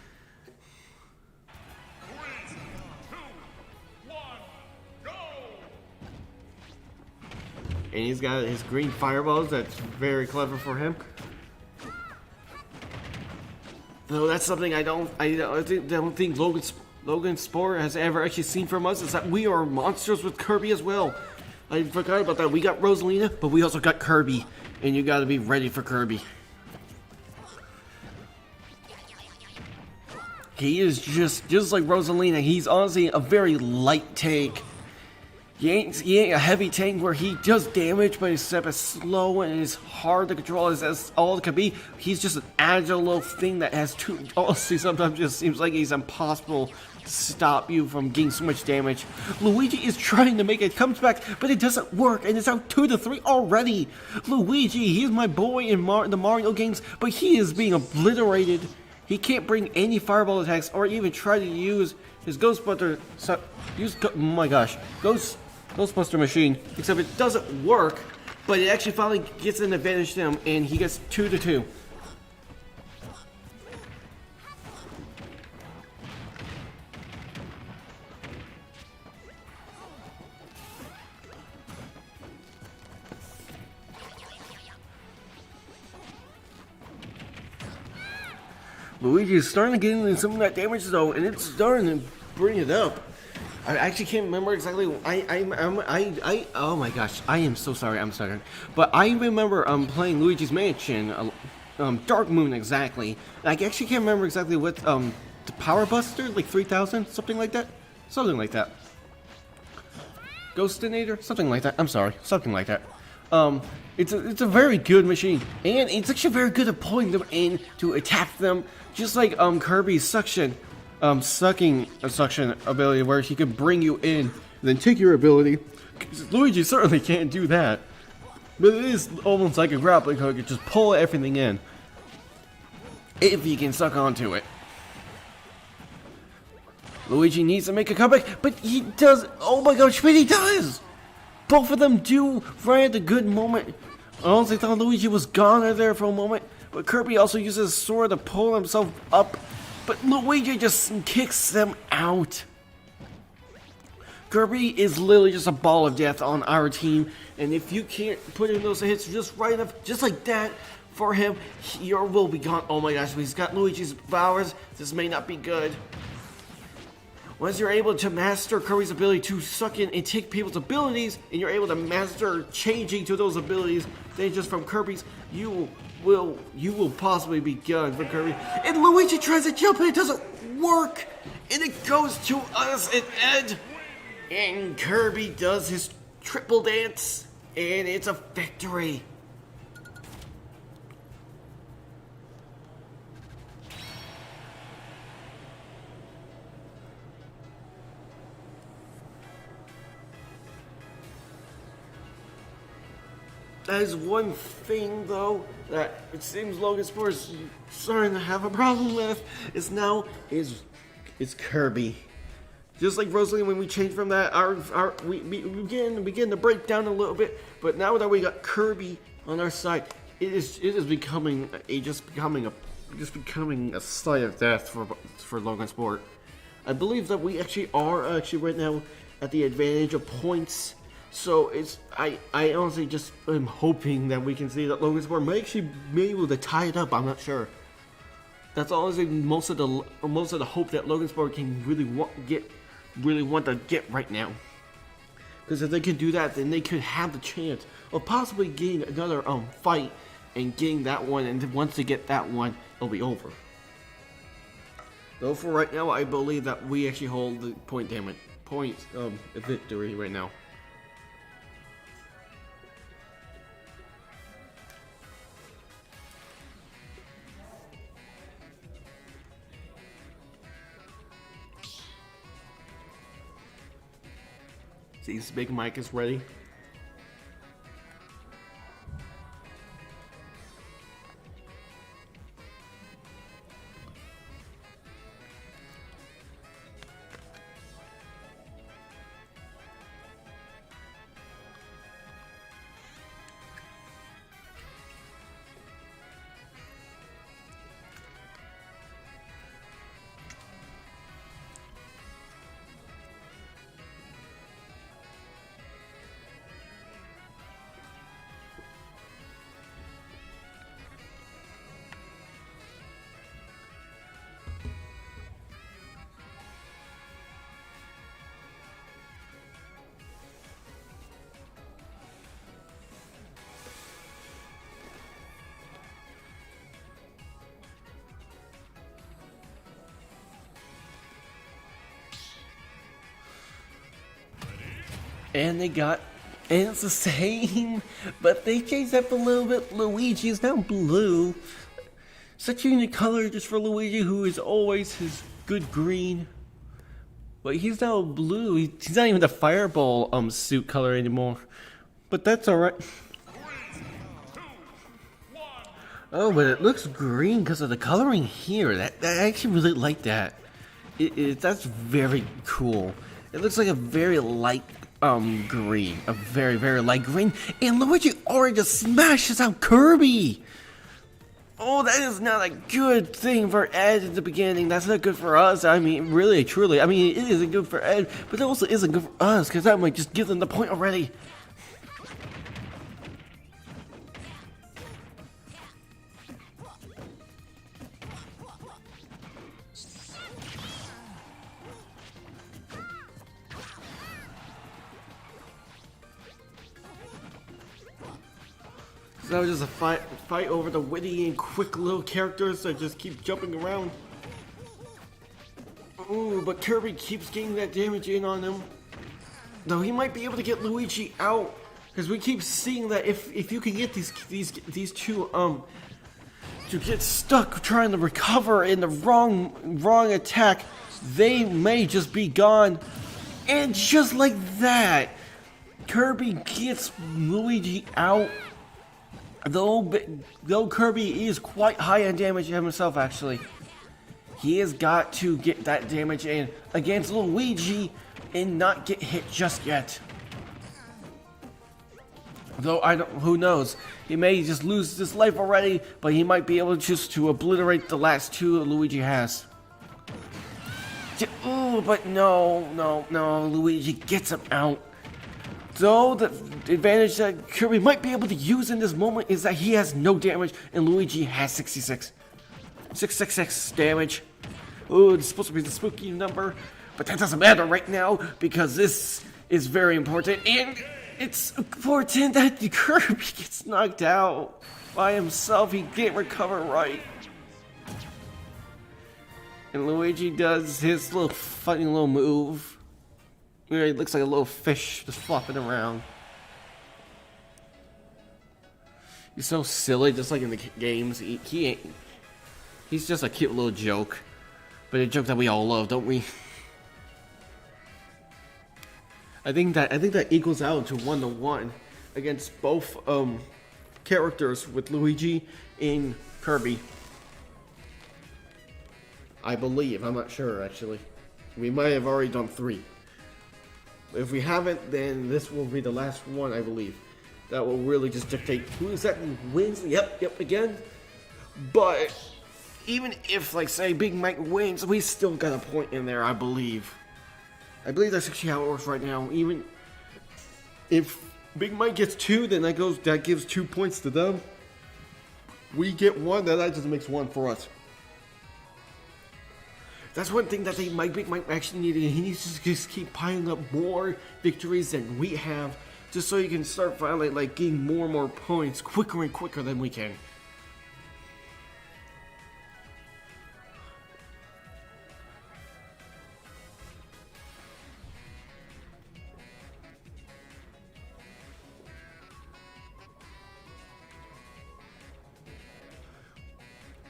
A: And he's got his green fireballs. That's very clever for him. Though that's something I don't think Logansport has ever actually seen from us, is that we are monsters with Kirby as well. I forgot about that. We got Rosalina, but we also got Kirby, and you got to be ready for Kirby. He is just like Rosalina. He's honestly a very light take. He ain't a heavy tank where he does damage, but his step is slow and it's hard to control as all it can be. He's just an agile little thing that has two. Honestly, sometimes just seems like he's impossible to stop you from getting so much damage. Luigi is trying to make a comeback, but it doesn't work, and it's out 2-3 already. Luigi, he's my boy in the Mario games, but he is being obliterated. He can't bring any fireball attacks or even try to use his Ghostbuster. Oh my gosh, Ghostbuster machine, except it doesn't work, but it actually finally gets an advantage to him, and he gets 2-2. Luigi is starting to get into some of that damage though, and it's starting to bring it up. I actually can't remember exactly. Oh my gosh, I am so sorry. I'm sorry, but I remember playing Luigi's Mansion, Dark Moon exactly. I actually can't remember exactly what the Power Buster, like 3000, something like that, Ghostinator, something like that. I'm sorry, something like that. It's a very good machine, and it's actually very good at pulling them in to attack them, just like Kirby's suction ability, where he can bring you in and then take your ability. Luigi certainly can't do that, but it is almost like a grappling hook. It just pull everything in if you can suck onto it. Luigi needs to make a comeback, but he does. Oh my gosh, but he does! Both of them do right at the good moment. I honestly thought Luigi was gone there for a moment, but Kirby also uses his sword to pull himself up, but Luigi just kicks them out. Kirby is literally just a ball of death on our team, and if you can't put in those hits just right enough, just like that, for him, he will be gone. Oh my gosh, he's got Luigi's powers. This may not be good. Once you're able to master Kirby's ability to suck in and take people's abilities, and you're able to master changing to those abilities, then just from Kirby's, you will possibly be gone for Kirby. And Luigi tries to jump and it doesn't work, and it goes to us and Ed, and Kirby does his triple dance, and it's a victory. That is one thing, though, that it seems Logansport is starting to have a problem with. Is Kirby. Just like Rosalie, when we changed from that, we begin to break down a little bit. But now that we got Kirby on our side, it is becoming a sight of death for Logansport. I believe that we are right now at the advantage of points. So I honestly just am hoping that we can see that Logansport may actually be able to tie it up. I'm not sure. That's honestly most of the hope that Logansport can really want to get right now. Because if they can do that, then they could have the chance of possibly getting another fight and getting that one. And then once they get that one, it'll be over. Though for right now, I believe that we actually hold the victory right now. Seems Big Mike is ready. And it's the same, but they changed up a little bit. Luigi is now blue. Such a unique color just for Luigi, who is always his good green. But he's now blue. He's not even the Fireball suit color anymore. But that's alright. Oh, but it looks green because of the coloring here. I actually really like that. That's very cool. It looks like a very light green. A very, very light green. And Luigi already just smashes out Kirby! Oh, that is not a good thing for Ed at the beginning. That's not good for us. I mean, really, truly. I mean, it isn't good for Ed, but it also isn't good for us, because that might just give them the point already. So just a fight over the witty and quick little characters that just keep jumping around. Ooh, but Kirby keeps getting that damage in on him. Though he might be able to get Luigi out, because we keep seeing that if you can get these two to get stuck trying to recover in the wrong attack, they may just be gone. And just like that, Kirby gets Luigi out. Though Kirby is quite high on damage himself, actually, he has got to get that damage in against Luigi and not get hit just yet. Though who knows? He may just lose this life already, but he might be able just to obliterate the last two Luigi has. Oh, but no, Luigi gets him out. So the advantage that Kirby might be able to use in this moment is that he has no damage and Luigi has 66. 666 damage. Oh, it's supposed to be the spooky number, but that doesn't matter right now because this is very important, and it's important that Kirby gets knocked out by himself. He can't recover right. And Luigi does his little funny little move. Where he looks like a little fish just flopping around. He's so silly, just like in the games. He ain't. He's just a cute little joke, but a joke that we all love, don't we? I think that equals out to 1-1 against both characters with Luigi and Kirby. I believe. I'm not sure actually. We might have already done 3. If we haven't, then this will be the last one, I believe. That will really just dictate who exactly wins. Yep, again. But even if, like, say, Big Mike wins, we still got a point in there, I believe. I believe that's actually how it works right now. Even if Big Mike gets 2, then that gives 2 points to them. We get 1, then that just makes 1 for us. That's one thing that Big Mike actually needed. He needs to just keep piling up more victories than we have, just so he can start finally like getting more and more points quicker and quicker than we can.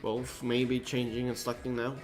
A: Both maybe changing and selecting now.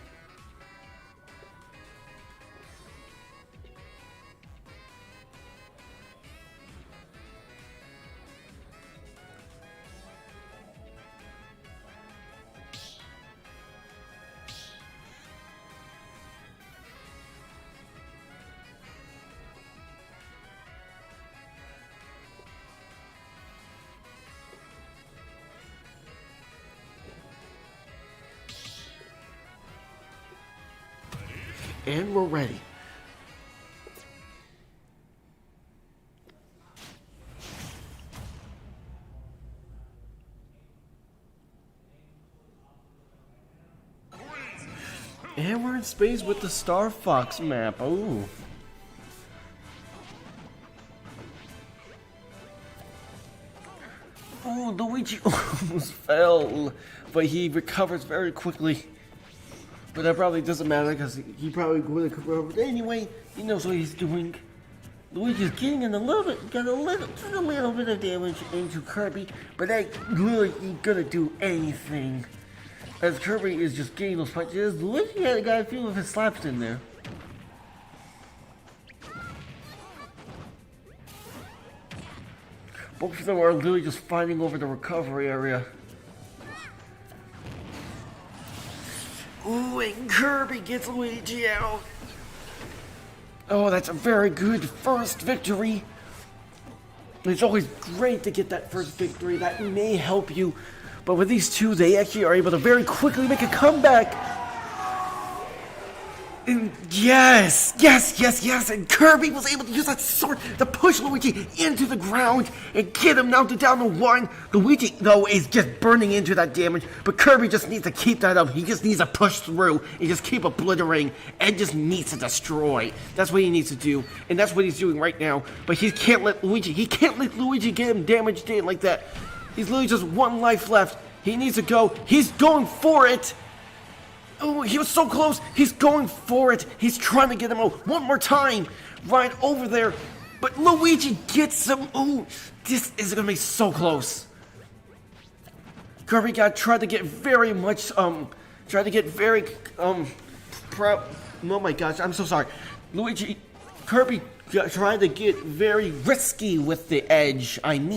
A: And we're ready. And we're in space with the Star Fox map. Ooh. Oh, Luigi almost fell, but he recovers very quickly. But that probably doesn't matter because he probably would have recovered anyway. He knows what he's doing. Luigi's getting in a little bit, got just a little bit of damage into Kirby, but that really ain't gonna do anything. As Kirby is just getting those punches, Luigi had got a few of his slaps in there. Both of them are literally just fighting over the recovery area. Ooh, and Kirby gets Luigi out. Oh, that's a very good first victory. It's always great to get that first victory. That may help you. But with these two, they actually are able to very quickly make a comeback. And yes! And Kirby was able to use that sword to push Luigi into the ground and get him now down to 1. Luigi, though, is just burning into that damage, but Kirby just needs to keep that up. He just needs to push through and just keep obliterating and just needs to destroy. That's what he needs to do, and that's what he's doing right now. But he can't let Luigi get him damaged in like that. He's literally just 1 life left. He needs to go. He's going for it. Oh, he was so close. He's going for it. He's trying to get him out one more time. Right over there. But Luigi gets him. Oh, this is going to be so close. Kirby tried to get very much, oh my gosh, I'm so sorry. Kirby tried to get very risky with the edge, and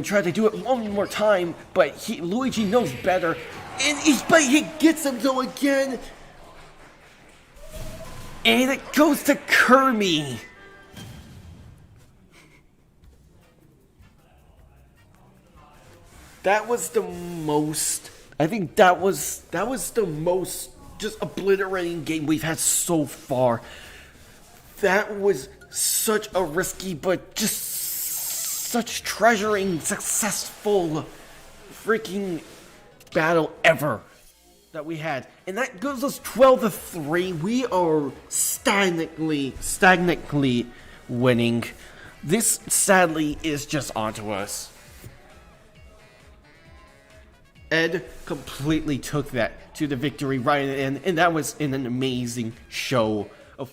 A: tried to do it one more time, but Luigi knows better. And he gets him though again. And it goes to Kirby. That was the most, I think that was the most just obliterating game we've had so far. That was such a risky but just such treasuring successful freaking battle ever that we had, and that gives us 12-3. We are stagnantly winning. This sadly is just onto us. Ed completely took that to the victory right at the end, and that was an amazing show of